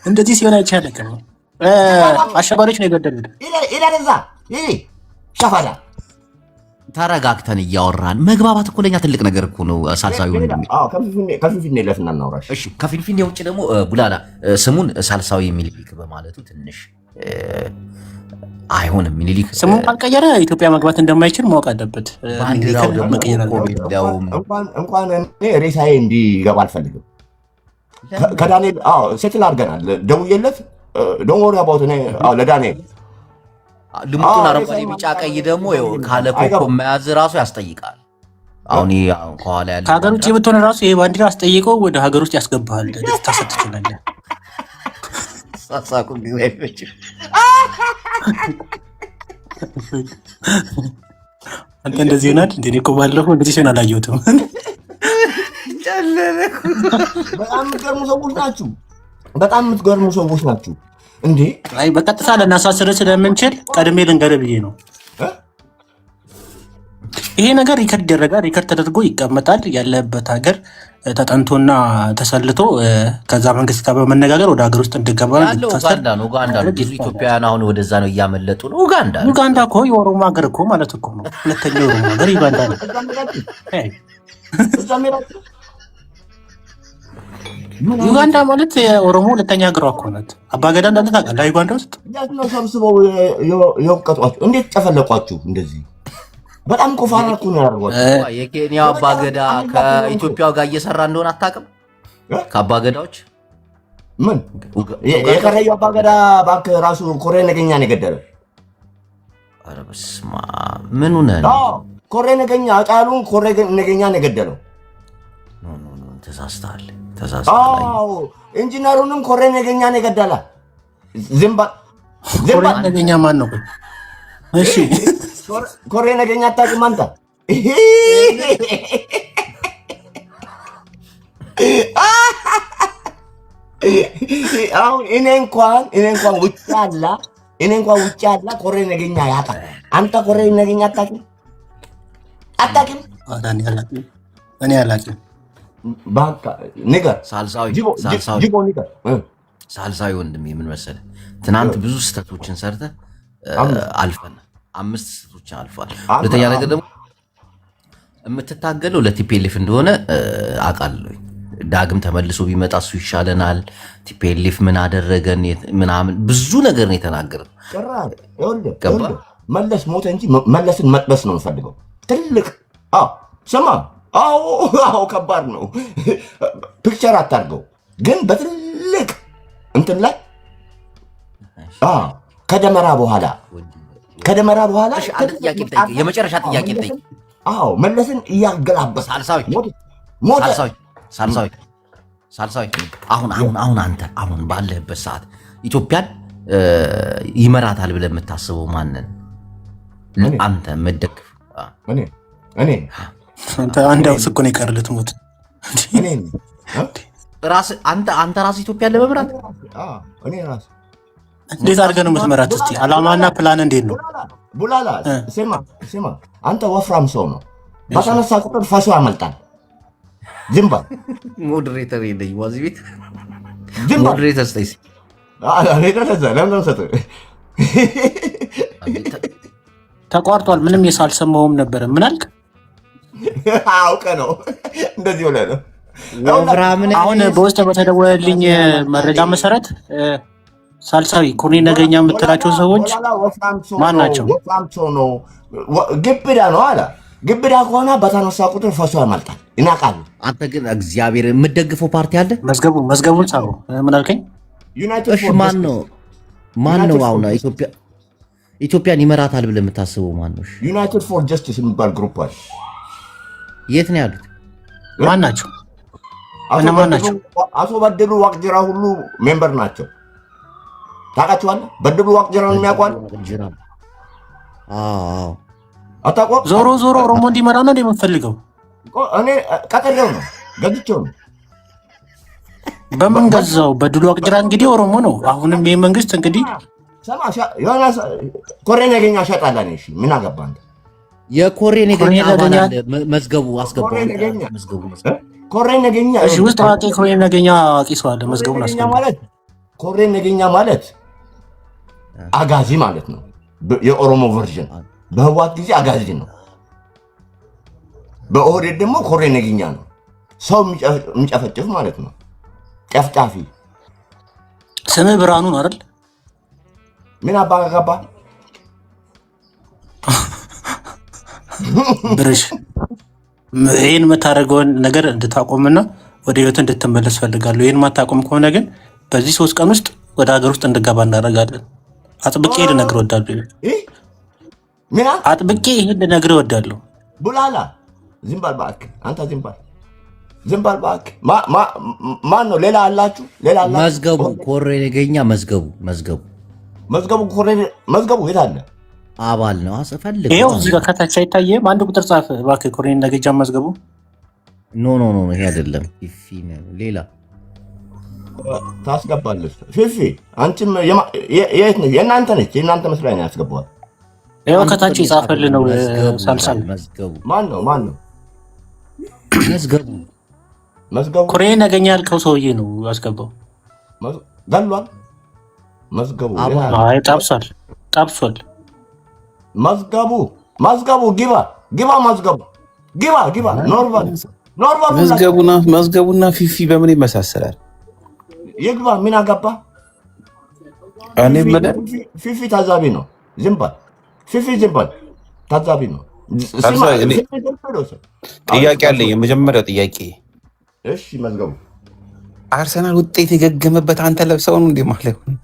እንደዚህ ሲሆን አይቻልም። አሸባሪዎች ነው የገደሉት። ተረጋግተን እያወራን መግባባት እኮ ለኛ ትልቅ ነገር እኮ ነው። ሳልሳዊ ከፊንፊኔ ለፍና እናውራሽ። እሺ ከፊንፊኔ ውጭ ደግሞ ቡላላ ስሙን ሳልሳዊ ሚኒሊክ በማለቱ ትንሽ አይሆንም። ሚኒሊክ ስሙን ካልቀየረ ኢትዮጵያ መግባት እንደማይችል ማወቅ አለበት። ባንዲራው ደግሞ እንኳን እኔ ሬሳዬ እንዲገባ አልፈልግም። ከዳንኤል ሴትል አድርገናል። ደውዬለት ደንወሪ አባውት ለዳንኤል ልሙጡን አረንጓዴ ቢጫ ቀይ ደግሞ ካለ ኮከብ መያዝ ራሱ ያስጠይቃል። አሁን ከኋላ ያለ ከሀገር ውጭ ብትሆን ራሱ ይሄ ባንዲራ አስጠይቀው ወደ ሀገር ውስጥ ያስገባሃል። ልታሰጥ ትችላለህ። ሳሳቁ ጊዜ አይፈጭም። አንተ እንደዚህ ሆናል እንዴ? እኮ ባለፈው እንደዚህ ሲሆን አላየሁትም። በጣም የምትገርሙ ሰዎች ናችሁ። በጣም የምትገርሙ ሰዎች ናችሁ። እንዴ አይ በቀጥታ ለናሳስር ስለምንችል ቀድሜ ልንገርህ ብዬ ነው። ይሄ ነገር ሪከርድ ይደረጋል። ሪከርድ ተደርጎ ይቀመጣል። ያለበት ሀገር ተጠንቶና ተሰልቶ ከዛ መንግስት ጋር በመነጋገር ወደ ሀገር ውስጥ እንድገባ ያለው ኡጋንዳ ነው። ኡጋንዳ ነው። ብዙ ኢትዮጵያውያን አሁን ወደዛ ነው እያመለጡ ነው። ኡጋንዳ እኮ የኦሮሞ ሀገር እኮ ማለት እኮ ነው። ሁለተኛው የኦሮሞ ሀገር ዩጋንዳ ነው። ዩጋንዳ ማለት የኦሮሞ ሁለተኛ ሀገሯ እኮ ናት። አባገዳ እንዳለ ታውቃለህ? ዩጋንዳ ውስጥ ነው ሰብስበው የወቀጧችሁ። እንዴት ጨፈለቋችሁ እንደዚህ? በጣም ኮፋራ እኮ ነው ያደርጓችሁ። የኬንያ አባገዳ ከኢትዮጵያው ጋር እየሰራ እንደሆነ አታውቅም? ከአባገዳዎች ምን የከረዩ አባገዳ እባክህ ራሱ ኮሬ ነገኛ ነው የገደለው። ኧረ በስመ አብ ምን ሆነህ ነው? ኮሬ ነገኛ አጫሉን ኮሬ ነገኛ ነው የገደለው። ተሳስተሃል። ኢንጂነሩንም ኮሬ ነገኛ ነው የገደላ። ኮሬ ነገኛ ማን ነው? እሺ ኮሬ ነገኛ አታውቅም አንተ? አሁን እኔ እንኳን ውጭ ያላ ኮሬ ነገኛ ያውቃል። አንተ ኮሬ ነገኛ አታውቅም? እኔ አላውቅም። በቃ ንገር። ሳልሳዊ ወንድሜ ምን መሰለህ፣ ትናንት ብዙ ስህተቶችን ሰርተህ አልፈናል። 5 ስህተቶችን አልፏል። ሁለተኛ ነገር ደግሞ የምትታገለው ለቲፒኤልኤፍ እንደሆነ አውቃለሁ። ዳግም ተመልሶ ቢመጣ እሱ ይሻለናል፣ ቲፒኤልኤፍ ምን አደረገን ምናምን ብዙ ነገር ነው የተናገረው። መለስ ሞተ እንጂ መለስን መጥበስ ነው የምፈልገው። ትልቅ ስማ፣ አዎ ከባድ ነው። ፒክቸር አታርገው፣ ግን በትልቅ እንትን ላይ ከደመራ በኋላ የመጨረሻ ጥያቄ ልጠይቅ። መለስን እያገላበስ ሳልሳዊ አሁን አንተ ባለህበት ሰዓት ኢትዮጵያን ይመራታል ብለህ የምታስበው ማንን? አንተ የምትደግፍ አንድ አውስ እኮ ነው የቀረ ልትሞት። አንተ ራስህ ኢትዮጵያን ለመምራት እንዴት አድርገህ ነው የምትመራት? እስኪ አላማና ፕላን እንዴት ነው? ቡላላ ስማ፣ አንተ ወፍራም ሰው ነው። በተነሳ ቁጥር ፈሶ ያመልጣል። ዝም በል። ሞዴሬተር የለኝም ዋዚህ ቤት ሞዴሬተር ስጠይስ ተቋርጧል። ምንም የሳልሰማውም ነበረ። ምን አልክ? አውቀህ ነው እንደዚህ ሆነ ነው። አሁን በውስጥ በተደወለልኝ መረጃ መሰረት ሳልሳዊ ኮሬ ነገኛ የምትላቸው ሰዎች ማን ናቸው? ወፍራም ሰው ነው፣ ግብዳ ነው አለ። ግብዳ ከሆነ በተነሳ ቁጥር ፈሶ ያመልጣል፣ ይናቃሉ። አንተ ግን እግዚአብሔር የምትደግፈው ፓርቲ አለ? መዝገቡን ጻፉ። ምን አልከኝ? እሺ ማን ነው አሁን ኢትዮጵያን ይመራታል ብለህ የምታስበው ማን ነው? ዩናይትድ ፎር ጀስቲስ የሚባል ግሩፕ አለ። የት ነው ያሉት? ማን ናቸው? እነማን ናቸው? አቶ በድሉ ዋቅጅራ ሁሉ ሜምበር ናቸው። ታውቃቸዋለህ? በድሉ ዋቅጅራን የሚያውቋል? አታውቀውም? ዞሮ ኦሮሞ እንዲመራ ነው የምንፈልገው። እኔ ቀጠሌው ነው ገዝቼው ነው። በምን ገዛው? በድሉ ዋቅጅራ እንግዲህ ኦሮሞ ነው። አሁንም ይህ መንግስት እንግዲህ ኮሬ ነገኛ ሸጣላ ነው። እሺ ምን አገባህ አንተ? የኮሬ ነገኛ አባል አለ። መዝገቡ አስገባው። ኮሬ ነገኛ እሺ፣ ውስጥ አዋቂ ኮሬ ነገኛ ቂስ አለ። መዝገቡን አስገባው። ኮሬ ነገኛ ማለት አጋዚ ማለት ነው። የኦሮሞ ቨርዥን በህዋት ጊዜ አጋዚ ነው። በኦህዴድ ደግሞ ኮሬ ነገኛ ነው። ሰው የሚጨፈጭፍ ማለት ነው። ጨፍጫፊ። ስምህ ብርሃኑ ነው አይደል? ምን አባጋባ ብርሽ ይህን የምታደርገውን ነገር እንድታቆምና ወደ ህይወት እንድትመለስ ፈልጋለሁ። ይህን ማታቆም ከሆነ ግን በዚህ 3 ቀን ውስጥ ወደ ሀገር ውስጥ እንድገባ እናደርጋለን። አጥብቄ ልነግርህ እወዳለሁ። አጥብቄ ይህን ልነግርህ እወዳለሁ። ቡላላ ዝም በል እባክህ አንተ፣ ዝም በል እባክህ። ማን ነው? ሌላ አላችሁ? መዝገቡ ኮሬ ነገኛ መዝገቡ የት አለ? አባል ነው አስፈልግ። ይኸው እዚህ ጋር ከታች አይታየም? አንድ ቁጥር ጻፍ እባክህ። ኮሬ ነገኛ መዝገቡ። ኖ ይሄ አይደለም። ፊፊ ነው ሌላ ታስገባለች። ፊፊ አንቺም የት ነች? የእናንተ ነች። የእናንተ መስሪያ ነው ያስገባዋል። ያው ከታች የጻፈልን ነው ሳምሳም መዝገቡ ማን ነው መዝገቡ ኮሬን ያገኛ ያልከው ሰውዬ ነው ያስገባው። ገሏል መዝገቡ። አይ ጠብሷል። መዝገቡ ግባ ኖርማል መዝገቡና ፊፊ በምን ይመሳሰላል? ይግባ። ምን አገባ? ፊፊ ታዛቢ ነው። ዝም በል ታዛቢ ነው። ጥያቄ አለኝ። የመጀመሪያው ጥያቄ እሺ፣ መዝገቡ አርሰናል ውጤት የገገመበት አንተ ለብሰው ነው እንዴ ማለት ነው?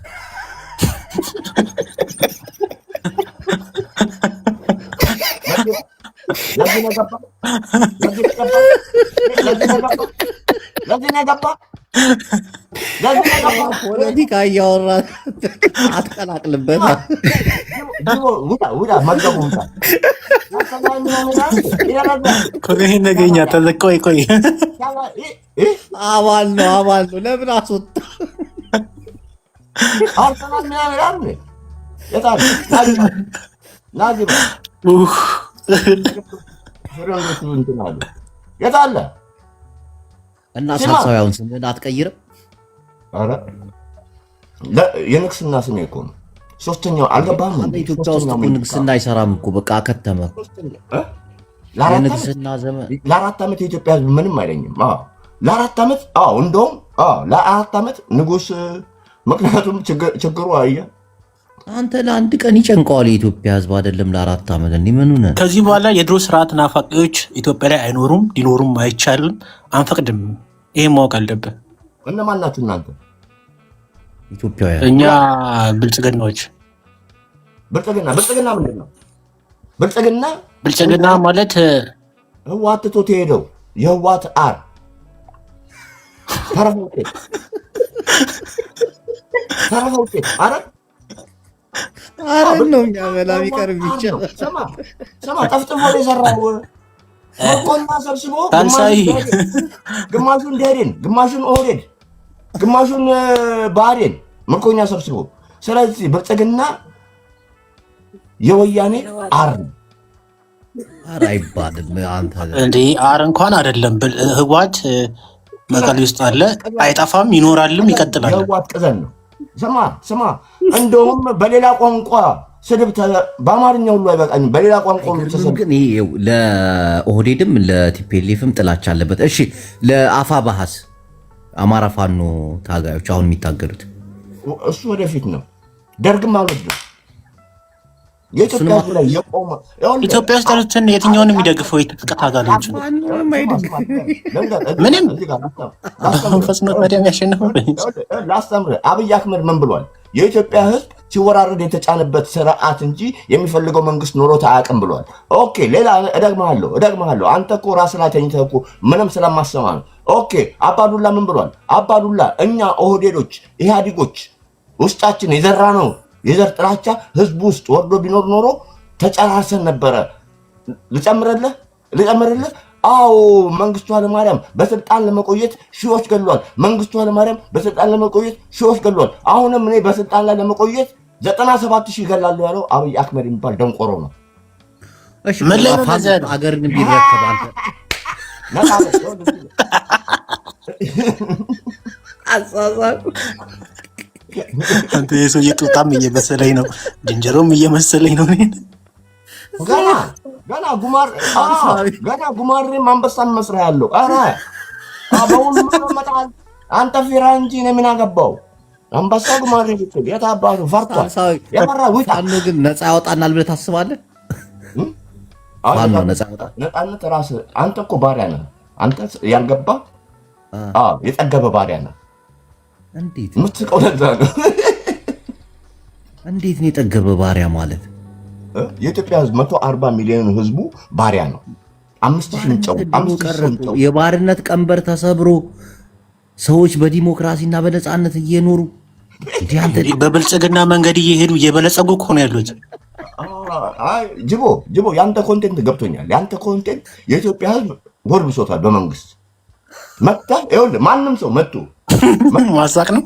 ፖለቲካ እያወራ አትቀላቅልበት። ኮሬን ነገኛ ተዘቆይ ቆይ አባል ነው። ለምን አስወጣ? የታለ እና ሳልሳዊውን ስምህን አትቀይርም? ኧረ የንግስና ስሜ እኮ ነው። ሶስተኛው አልገባህም? ኢትዮጵያ ውስጥ እኮ ንግስና አይሰራም እኮ በቃ አከተመ። የንግስና ዘመን ለ4 ዓመት የኢትዮጵያ ህዝብ ምንም አይለኝም። ለ4 ዓመት እንደውም ለ4 ዓመት ንጉስ። ምክንያቱም ችግሩ አየህ አንተ ለአንድ ቀን ይጨንቀዋል የኢትዮጵያ ህዝብ አይደለም ለ4 ዓመት። እንዲህ ምን ሆነ? ከዚህ በኋላ የድሮ ስርዓት ናፋቂዎች ኢትዮጵያ ላይ አይኖሩም፣ ሊኖሩም አይቻልም፣ አንፈቅድም። ይሄን ማወቅ አለብህ። እነማን ናችሁ እናንተ? ኢትዮጵያውያን። እኛ ብልጽግናዎች። ብልጽግና ምንድን ነው? ብልጽግና ማለት ህወሓት ትቶት የሄደው የህወሓት አር ተረፈ ውጤት አረ ነው የሚያበላ ቢቀርብ ይቻላል። ሰማ ጠፍጥፎ የሰራው መቆና ሰብስቦ ግማሹን ደህዴን፣ ግማሹን ኦህዴድ፣ ግማሹን ብአዴን ምርኮኛ ሰብስቦ። ስለዚህ ብልጽግና የወያኔ አር አይባልም። አንተ እንዴ አር እንኳን አይደለም። ህወሓት መቀሌ ውስጥ አለ፣ አይጠፋም፣ ይኖራልም፣ ይቀጥላል። የህወሓት ቅዘን ነው። ስማ እንደውም በሌላ ቋንቋ ስድብ በአማርኛ ሁሉ አይበቃኝም። በሌላ ቋንቋ ግን ይሄ ለኦህዴድም ለቲፒኤልኤፍም ጥላቻ አለበት። እሺ ለአፋ ባህስ አማራ ፋኖ ታጋዮች አሁን የሚታገሉት እሱ ወደፊት ነው። ደርግም አልወድም። የኢትዮጵያ ላይ የቆመ ኢትዮጵያ ውስጥ ያሉትን የትኛውን የሚደግፈው የትጥቅ ታጋዮች ነው? ምንም ፈጽሞ መደም ያሸነፈው ላስተምርህ። አብይ አህመድ ምን ብሏል? የኢትዮጵያ ህዝብ ሲወራረድ የተጫነበት ስርዓት እንጂ የሚፈልገው መንግስት ኖሮት አያውቅም ብሏል። ኦኬ ሌላ እደግምሃለሁ። አንተ እኮ ራስህ ላይ ተኝተህ እኮ ምንም ስለማሰማ ነው። ኦኬ አባዱላ ምን ብሏል? አባዱላ እኛ ኦህዴዶች ኢህአዲጎች ውስጣችን የዘራ ነው የዘር ጥላቻ ህዝቡ ውስጥ ወርዶ ቢኖር ኖሮ ተጨራርሰን ነበረ። ልጨምርልህ? አዎ መንግስቱ ኃይለማርያም በስልጣን ለመቆየት ሺዎች ገድሏል። አሁንም እኔ በስልጣን ላይ ለመቆየት 97,000 ይገላሉ ያለው አብይ አህመድ የሚባል ደንቆሮ ነው። እሺ አገርን ቢረከብ አንተ አንተ የሰው የጡጣም እየመሰለኝ ነው፣ ዝንጀሮም እየመሰለኝ ነው። ገና ጉማሬ አንበሳን መስሪያ ያለው ኧረ በሁሉም መጣል። አንተ ፊራ እንጂ እኔ ምን አገባው? አንበሳ ጉማሬ ብትል የት አባቱ ፈርቷል። ፋኖ ግን ነፃ ያወጣናል ብለህ ታስባለህ? ፋኖ ነፃ ያወጣል? ነፃነት ራስህ አንተ እኮ ባሪያ ነህ። አንተ ያልገባ የጠገበ ባሪያ ነህ። እንዴት የምትስቀው? ለዛ ነው። እንዴት ነው የጠገበ ባሪያ ማለት? የኢትዮጵያ ህዝብ 140 ሚሊዮን ህዝቡ ባሪያ ነው። 5,000 ጨው የባርነት ቀንበር ተሰብሮ ሰዎች በዲሞክራሲና በነፃነት እየኖሩ በብልጽግና መንገድ እየሄዱ እየበለጸጉ እኮ ነው ያሉት። ጅቦ ያንተ ኮንቴንት ገብቶኛል። ያንተ ኮንቴንት የኢትዮጵያ ህዝብ ጎርብሶታል። በመንግስት መጥተህ ይኸውልህ ማንም ሰው መጥቶ ማሳቅ ነው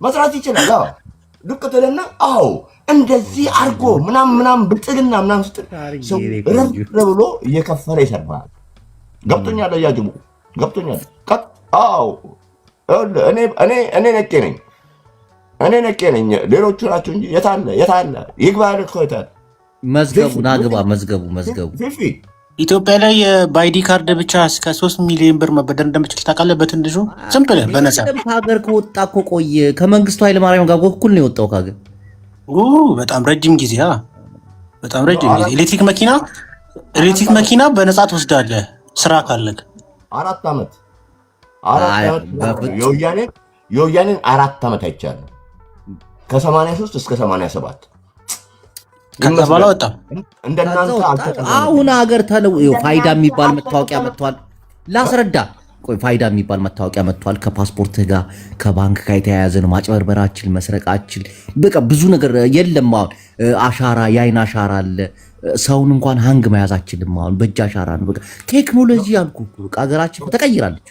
መስራት ይችላል። ልቅትልና አዎ እንደዚህ አድርጎ ምናምን ብልጽግና ምናምን ስትል ሰው ብሎ እየከፈለ ይሰርባል። ገብቶኛል። አያጅቡ ገብቶኛል። አዎ እኔ ነቄ ነኝ። ሌሎቹ ናቸው እንጂ የታለ ይግባ እኮ የታለ መዝገቡ ፊፊ ኢትዮጵያ ላይ በአይዲ ካርድ ብቻ እስከ 3 ሚሊዮን ብር መበደር እንደምችል ታውቃለህ? በትንሹ ዝም ብለህ በነፃ ከሀገር ከወጣ እኮ ቆየ። ከመንግስቱ ኃይለማርያም ጋር እኩል ነው የወጣው ከሀገር። በጣም ረጅም ጊዜ ኤሌክትሪክ መኪና በነፃ ትወስዳለህ ስራ ካለህ። 4 ዓመት የወያኔን 4 ዓመት አይቻለሁ ከ83 እስከ 87 ከዛ በኋላ ወጣ። እንደናንተ አሁን ሀገር ፋይዳ የሚባል መታወቂያ መጥቷል። ላስረዳ ቆይ ፋይዳ የሚባል መታወቂያ መጥቷል። ከፓስፖርት ጋር ከባንክ ጋር የተያያዘ ነው። ማጭበርበራችን፣ መስረቃችን በቃ ብዙ ነገር የለም። አሁን አሻራ የአይን አሻራ አለ። ሰውን እንኳን ሃንግ መያዛችንም አሁን በእጅ አሻራ ነው። በቃ ቴክኖሎጂ ያልኩ ሀገራችን ተቀይራለች።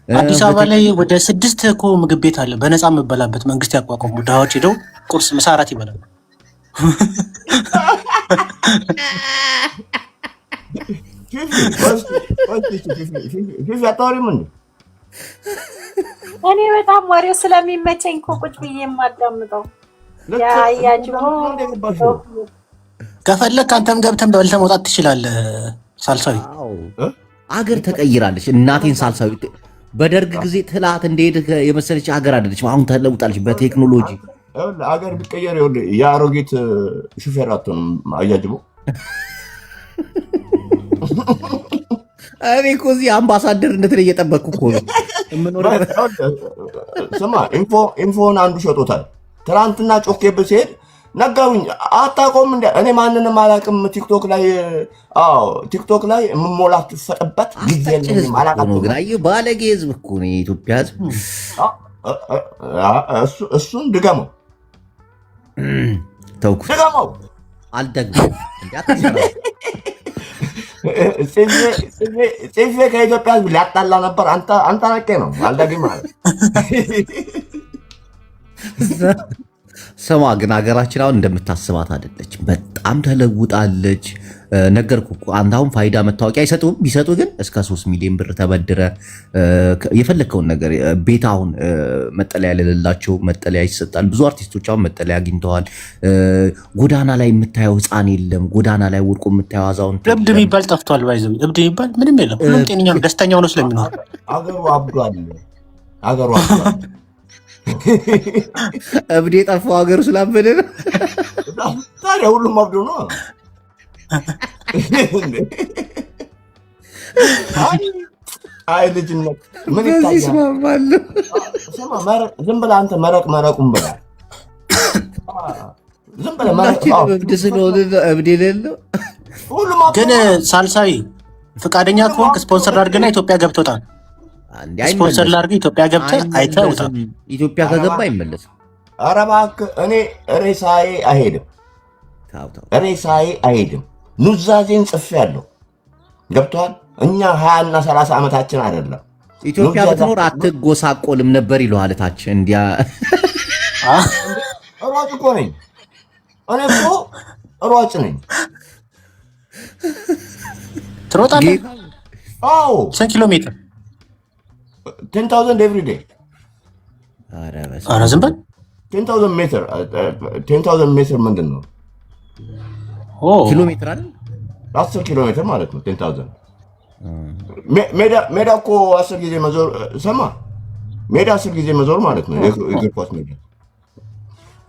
አዲስ አበባ ላይ ወደ 6 እኮ ምግብ ቤት አለ በነፃ የምበላበት መንግስት ያቋቋሙ። ድሃዎች ሄደው ቁርስ፣ ምሳ፣ እራት ይበላሉ። እኔ በጣም ወሬው ስለሚመቸኝ እኮ ቁጭ ብዬ የማዳምጠው ያያጅቦ ከፈለክ አንተም ገብተን በልተህ መውጣት ትችላለህ። ሳልሳዊ አገር ተቀይራለች። እናቴን ሳልሳዊ በደርግ ጊዜ ትላት እንደሄድ የመሰለች ሀገር አይደለችም። አሁን ተለውጣለች በቴክኖሎጂ። አገር ቢቀየር የአሮጊት ሹፌር አትሆንም። አያጅቦ እኔ እኮ እዚህ አምባሳደርነትን እየጠበቅኩ እኮ ነው የምኖረው። ስማ ኢንፎን አንዱ ሸጦታል። ትናንትና ጮኬብህ ሲሄድ ነገሩኝ። አታውቀውም እንደ እኔ ማንንም አላውቅም። ቲክቶክ ላይ የምሞላት ትፈጥበት ጊዜ የለኝም። አላውቅም። ባለጌ ህዝብ እኮ ነው የኢትዮጵያ ህዝብ። እሱን ድገመው ተውኩት። ድገመው አልደግመውም። ጽፌ ከኢትዮጵያ ህዝብ ሊያጣላ ነበር። አንተ ነቄ ነው አልደግም ማለት ስማ ግን ሀገራችን አሁን እንደምታስባት አይደለች። በጣም ተለውጣለች። ነገርኩህ እኮ አንተ አሁን ፋይዳ መታወቂያ አይሰጡም። ቢሰጡ ግን እስከ 3 ሚሊዮን ብር ተበድረ የፈለግከውን ነገር ቤት አሁን መጠለያ ለሌላቸው መጠለያ ይሰጣል። ብዙ አርቲስቶች አሁን መጠለያ አግኝተዋል። ጎዳና ላይ የምታየው ህፃን የለም። ጎዳና ላይ ወድቆ የምታየው አዛውንት እብድ የሚባል ጠፍቷል። ባይዘው እብድ የሚባል ምንም የለም። ሁሉም ጤነኛ ነው፣ ደስተኛ ሆኖ ስለሚኖር አገሩ አብዷል። እብድ የጠፋው ሀገሩ ስላበደ ነው። ታዲያ ሁሉም አብዶ ነው። አይ ልጅነት ምን ይስማማሉ። ዝም ብለህ አንተ መረቁን ብላ ዝም ብለህ እብድ ስለሆነ እብድ የሌለው ግን ሳልሳዊ ፈቃደኛ ከሆንክ ስፖንሰር አድርገና ኢትዮጵያ ገብቶታል። ስፖንሰር ላድርግ ኢትዮጵያ ገብተህ አይተህ ውጣ። ኢትዮጵያ ከገባ አይመለስም። ኧረ እባክህ እኔ ሬሳዬ አይሄድም። ኑዛዜን ጽፌያለሁ። ገብቶሃል? እኛ 20 እና 30 ዓመታችን አይደለም። ኢትዮጵያ ብትኖር አትጎሳቆልም ነበር ይለዋል ታች እንዲያ። ሯጭ እኮ ነኝ እኔ እኮ ሯጭ ነኝ። ትሮጣለህ? አዎ። ስንት ኪሎ ሜትር? 10,000 ኤቭሪ ዴይ። ኧረ ዝም በል። 10,000 ሜትር ምንድን ነው? ኪሎ ሜትር አይደል? 10 ኪሎ ሜትር ማለት ነው 10,000። ሜዳ እኮ 10 ጊዜ መዞር ሰማ። ሜዳ 10 ጊዜ መዞር ማለት ነው የእግር ኳስ ሜዳ።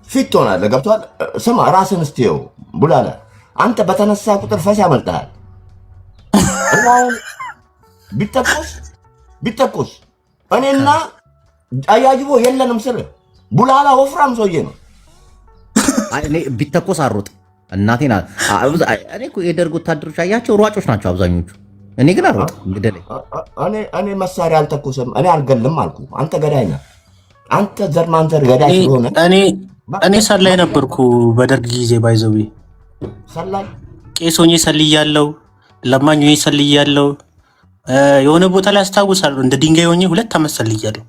ፊት ትሆናለህ። ገብቶሃል? ስማ ራስን እስቲው ቡላላ አንተ በተነሳ ቁጥር ፈስ ያመልጥሃል። እና ቢተኮስ እኔና አያጅቦ የለንም ስል ቡላላ ወፍራም ሰውዬ ነው። እኔ ቢተኮስ አሮጥ እናቴና እኔ እኮ የደርግ ወታደሮች አያቸው ሯጮች ናቸው አብዛኞቹ። እኔ ግን አሮጥ ግደለኝ። እኔ መሳሪያ አልተኮስም። እኔ አልገልም አልኩ። አንተ ገዳይ ነህ። አንተ ዘር ማንዘር ገዳይ ስለሆነ እኔ ሰላይ ነበርኩ በደርግ ጊዜ። ባይዘዊ ሰላይ ቄስ ሆኜ ሰልያለሁ፣ ለማኝ ሆኜ ሰልያለሁ። የሆነ ቦታ ላይ አስታውሳለሁ እንደ ድንጋይ ሆኜ 2 ዓመት ሰልያለሁ።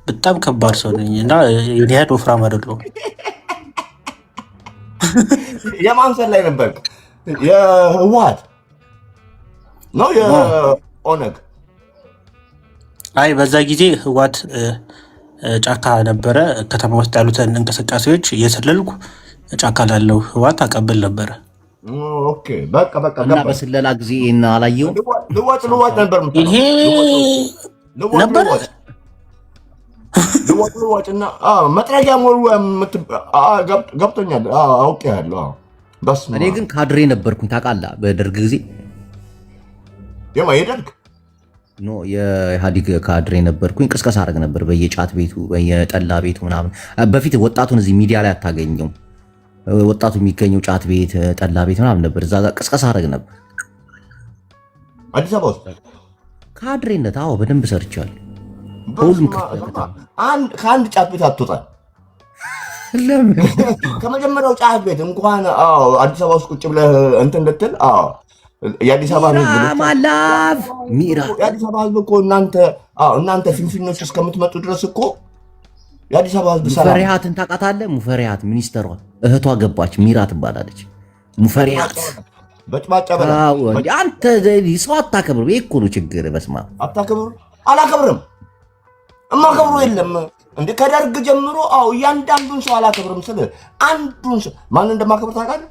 በጣም ከባድ ሰው ነኝ እና የኒያድ ወፍራም አይደለሁም። የማንሰል ላይ ነበር የህወሓት ነው የኦነግ። አይ በዛ ጊዜ ህወሓት ጫካ ነበረ። ከተማ ውስጥ ያሉትን እንቅስቃሴዎች እየሰለልኩ ጫካ ላለው ህወሓት አቀብል ነበረ። ኦኬ በቃ እና በስለላ ጊዜ እና አላየው ልዋጭ ነበር ይሄ ነበረ ልዋጭና መጥረጊያ ሞሉ ገብቶኛል። አውቄያለሁ። በስመ አብ። እኔ ግን ካድሬ ነበርኩኝ ታውቃለህ። በደርግ ጊዜ የደርግ ኖ የኢህአዴግ ካድሬ ነበርኩኝ። ቅስቀሳ አደረግ ነበር በየጫት ቤቱ በየጠላ ቤቱ ምናምን። በፊት ወጣቱን እዚህ ሚዲያ ላይ አታገኘውም። ወጣቱ የሚገኘው ጫት ቤት ጠላ ቤት ምናምን ነበር። እዛ ጋር ቅስቀሳ አደረግ ነበር አዲስ አበባ ውስጥ ካድሬነት። አዎ በደንብ ሰርቻለሁ። ሁሉም ከአንድ ጫት ቤት አትወጣም። ለምን ከመጀመሪያው ጫት ቤት እንኳን አዲስ አበባ ውስጥ ቁጭ ብለህ እንትን እንድትል የአዲስ አበባ የአዲስ አበባ ህዝብ እኮ እናንተ ፊንፊኞች እስከምትመጡ ድረስ እኮ የአዲስ አበባ ህዝብ ሙፈሪያትን ታውቃታለህ? ሙፈሪያት ሚኒስተሯ እህቷ ገባች። ሚራ ትባላለች። ሙፈሪያት በጭባጫ አንተ ሰው አታከብር። ይሄ እኮ ነው ችግር። በስመ አብ አታከብር። አላከብርም። እማከብሮ የለም እንደ ከደርግ ጀምሮ እያንዳንዱን ሰው አላከብርም ስል አንዱን ሰው ማን እንደማከብር ታውቃለህ?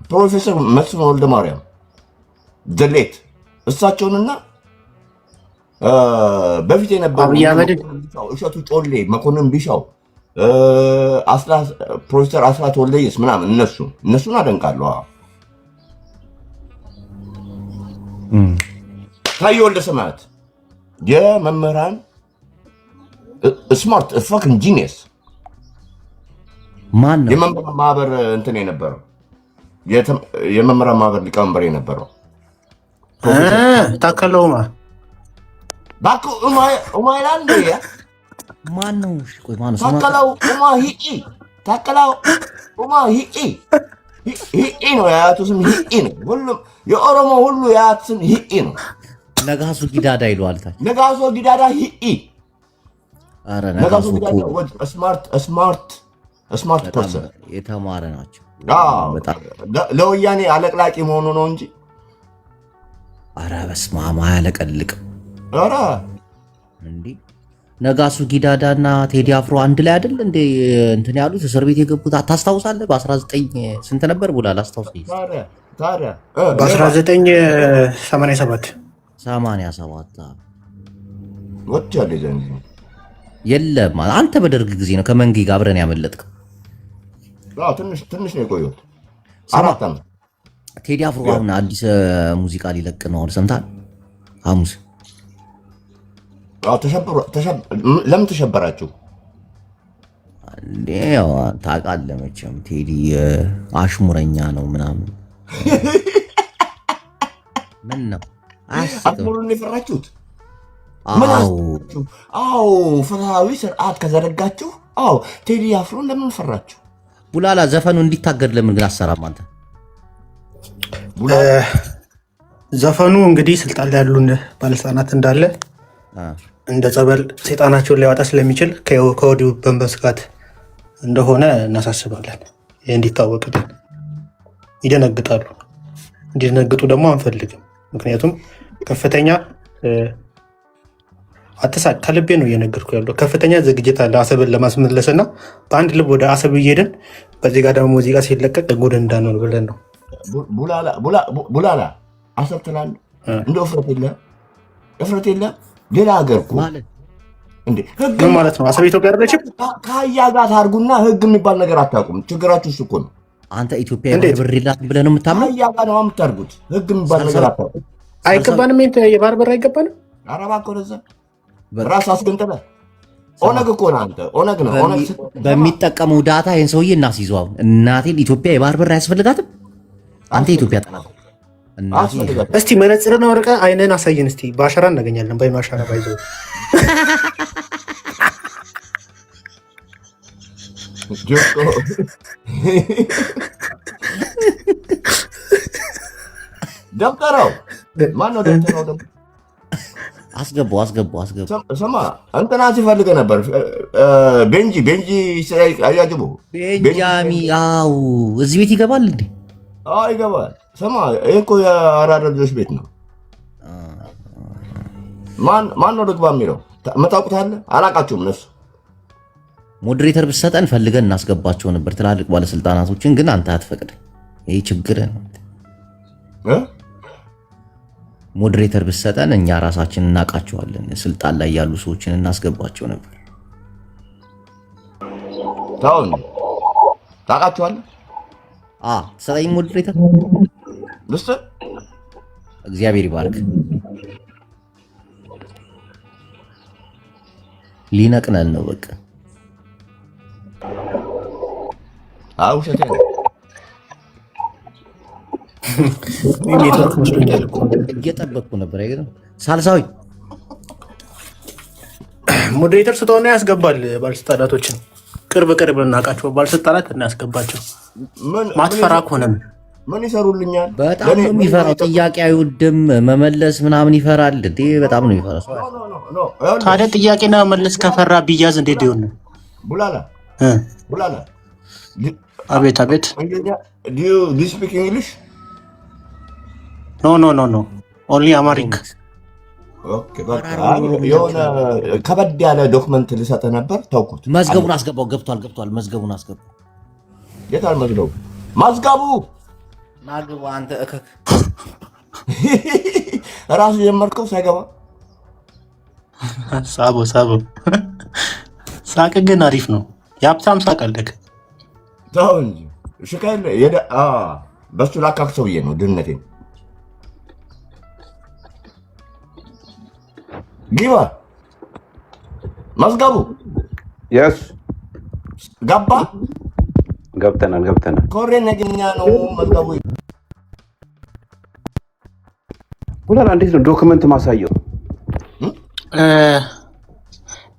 ፕሮፌሰር መስፍን ወልደ ማርያም ዘሌት እሳቸውንና በፊት የነበሩ እሸቱ ጮሌ፣ መኮንን ቢሻው፣ ፕሮፌሰር አስራት ወልደየስ ምናምን እነሱን አደንቃለሁ። ታዬ ወልደ ሰማያት የመምህራን ስማርት ፋክን ጂኒየስ ማን ነው? የመምህራን ማህበር እንትን የነበረው የመምህራን ማህበር ሊቀመንበር የነበረው ታከለውማ ባኩ ኡማይላል ማን ነው? ቆይ ማን ነው? ታከለው ታከለው ነው። የአያቱ ስም ሂኢ ነው። ሁሉም የኦሮሞ ሁሉ የአያቱ ስም ሂኢ ነው። ነጋሶ ጊዳዳ ይሏል። ነጋሶ ጊዳዳ ሂኢ። አረ ነጋሶ ስማርት ፐርሰን የተማረ ናቸው። ለወያኔ አለቅላቂ መሆኑ ነው እንጂ አረ በስመ አብ አያለቀልቅም። አረ እንዴ ነጋሶ ጊዳዳና ቴዲ አፍሮ አንድ ላይ አይደል እንዴ እንትን ያሉት እስር ቤት የገቡት? ታስታውሳለህ? በ19 ስንት ነበር ብሏል። አስታውሰኝ። ታዲያ በ1987 ወጥቻለሁ ዘንድ የለም። አንተ በደርግ ጊዜ ነው ከመንጌ ጋር አብረን ያመለጥከው። ትንሽ ነው የቆየሁት። 4 ዓመት። ቴዲ አፍሮ አሁን አዲስ ሙዚቃ ሊለቅ ነው። ሰምታል? ሐሙስ ለምን ተሸበራችሁ? ያው ታውቃለህ መቼም ቴዲ አሽሙረኛ ነው ምናምን። ምን ነው አሽሙሩን የፈራችሁት? ፍትሃዊ ስርዓት ከዘረጋችሁ ቴዲ አፍሮን ለምን ፈራችሁ? ቡላላ ዘፈኑ እንዲታገድ ለምን ግን አሰራም አንተ? ዘፈኑ እንግዲህ ስልጣን ላይ ያሉን ባለስልጣናት እንዳለ እንደ ጸበል ሰይጣናቸውን ሊያወጣ ስለሚችል ከወዲሁ በመስጋት እንደሆነ እናሳስባለን። ይህ እንዲታወቅልን። ይደነግጣሉ። እንዲደነግጡ ደግሞ አንፈልግም። ምክንያቱም ከፍተኛ ከልቤ ነው እየነገርኩ ያለው። ከፍተኛ ዝግጅት አለ አሰብን ለማስመለስ እና በአንድ ልብ ወደ አሰብ እየሄድን በዚህ ጋር ደግሞ ሙዚቃ ሲለቀቅ ጉድ እንዳንሆን ብለን ነው። ቡላላ አሰብ ትላለህ እንደ እፍረት የለ ሌላ ሀገር እኮ ምን ማለት ነው? አሰብ ኢትዮጵያ አይደለችም? ከአህያ ጋር ታርጉና ህግ የሚባል ነገር አታውቁም። ችግራችሁ እሱ እኮ ነው። አንተ ኢትዮጵያ ብር የላትም ብለህ ነው የምታምነው? ከአህያ ጋር ነው የምታርጉት። ህግ የሚባል ነገር አታውቁም። አይገባንም። የባህር በር አይገባንም። ኧረ እባክህ ወደዛ ራስ አስገንጥለህ ኦነግ እኮ ነህ አንተ። ኦነግ ነው። በሚጠቀመው ዳታ ይህን ሰውዬ እናስይዘው። አሁን እናቴን ኢትዮጵያ የባህር በር አያስፈልጋትም። አንተ ኢትዮጵያ ጠላት። እስቲ መነጽርና ወርቀ አይነን አሳየን እስቲ። በአሻራ እናገኛለን። በአይኑ አሻራ ባይዘ ደብተራው ማነው? ደብተራው ደግሞ አስገባው። ስማ እንትና ሲፈልገ ነበር ቤንጂ አያጅቦ ቤንጃሚ። አዎ እዚህ ቤት ይገባል እንዴ? አዎ ይገባል። ስማ ይሄ እኮ የአራዳ ልጆች ቤት ነው። ማን ነው ልግባ የሚለው? መታውቁታለ? አላቃቸውም እነሱ። ሞዴሬተር ብትሰጠን ፈልገን እናስገባቸው ነበር ትላልቅ ባለስልጣናቶችን፣ ግን አንተ አትፈቅድ። ይህ ችግር ነው። ሞዴሬተር ብትሰጠን እኛ ራሳችን እናውቃቸዋለን። ስልጣን ላይ ያሉ ሰዎችን እናስገባቸው ነበር። ታውን ታውቃቸዋለህ? ሰጠኝ ሞዴሬተር ልስጥ። እግዚአብሔር ይባርክ። ሊነቅነን ነው በቃ። ውሸቴ ነው። እየጠበቅኩ ነበር። አይገርም ሳልሳዊ ሞዴሬተር ስጠውና ያስገባል። ባለስልጣናቶችን ቅርብ እናውቃቸው ባለስልጣናት እናያስገባቸው። ማትፈራ ከሆነም ምን ይሰሩልኛል? በጣም ነው የሚፈራው። ጥያቄ አይወድም መመለስ ምናምን ይፈራል። እንዴ በጣም ነው የሚፈራው። ታዲያ ጥያቄና መመለስ ከፈራ ቢያዝ እንዴት ይሆን? ቡላላ አቤት do you speak English? ኖ ኦንሊ አማሪክ። ኦኬ በቃ የሆነ ከበድ ያለ ዶክመንት ልሰጥህ ነበር ተውኩት። መዝገቡን አስገባው። ገብቷል። መዝገቡን አስገባው። የታል መዝገቡ? ናግባ አንተ እከክ ራሱ የመርከው ሳይገባ ሳቦ ሳቅ ግን አሪፍ ነው። የሀብታም ሳቅ አለክ። ተው እንጂ ሽካይ በሱ ላካክሰው ብዬ ነው ድህነቴን። ግባ መዝገቡ። የስ ገባ። ገብተናል። ኮሬ ነገኛ ነው መዝገቡ። ቡላላ እንዴት ነው ዶክመንት ማሳየው?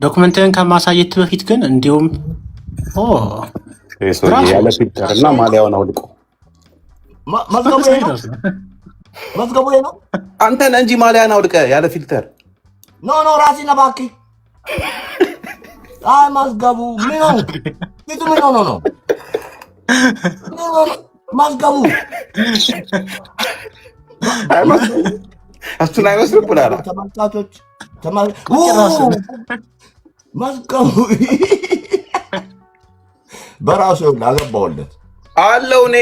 ዶክመንትን ከማሳየት በፊት ግን እንዲሁም ያለ ፊልተር እና ማሊያውን አውልቆ መዝገቡ ነው። አንተ ነህ እንጂ ማሊያን አውልቀ ያለ ፊልተር። ኖ ራሴ ነህ እባክህ። መዝገቡ ምን ነው? ፊቱ ምን ሆኖ ነው? መዝገቡ እሱን አይመስልም ቡላላ። ተመልካቾች መዝገቡ በራሱ አገባውለት አለው እኔ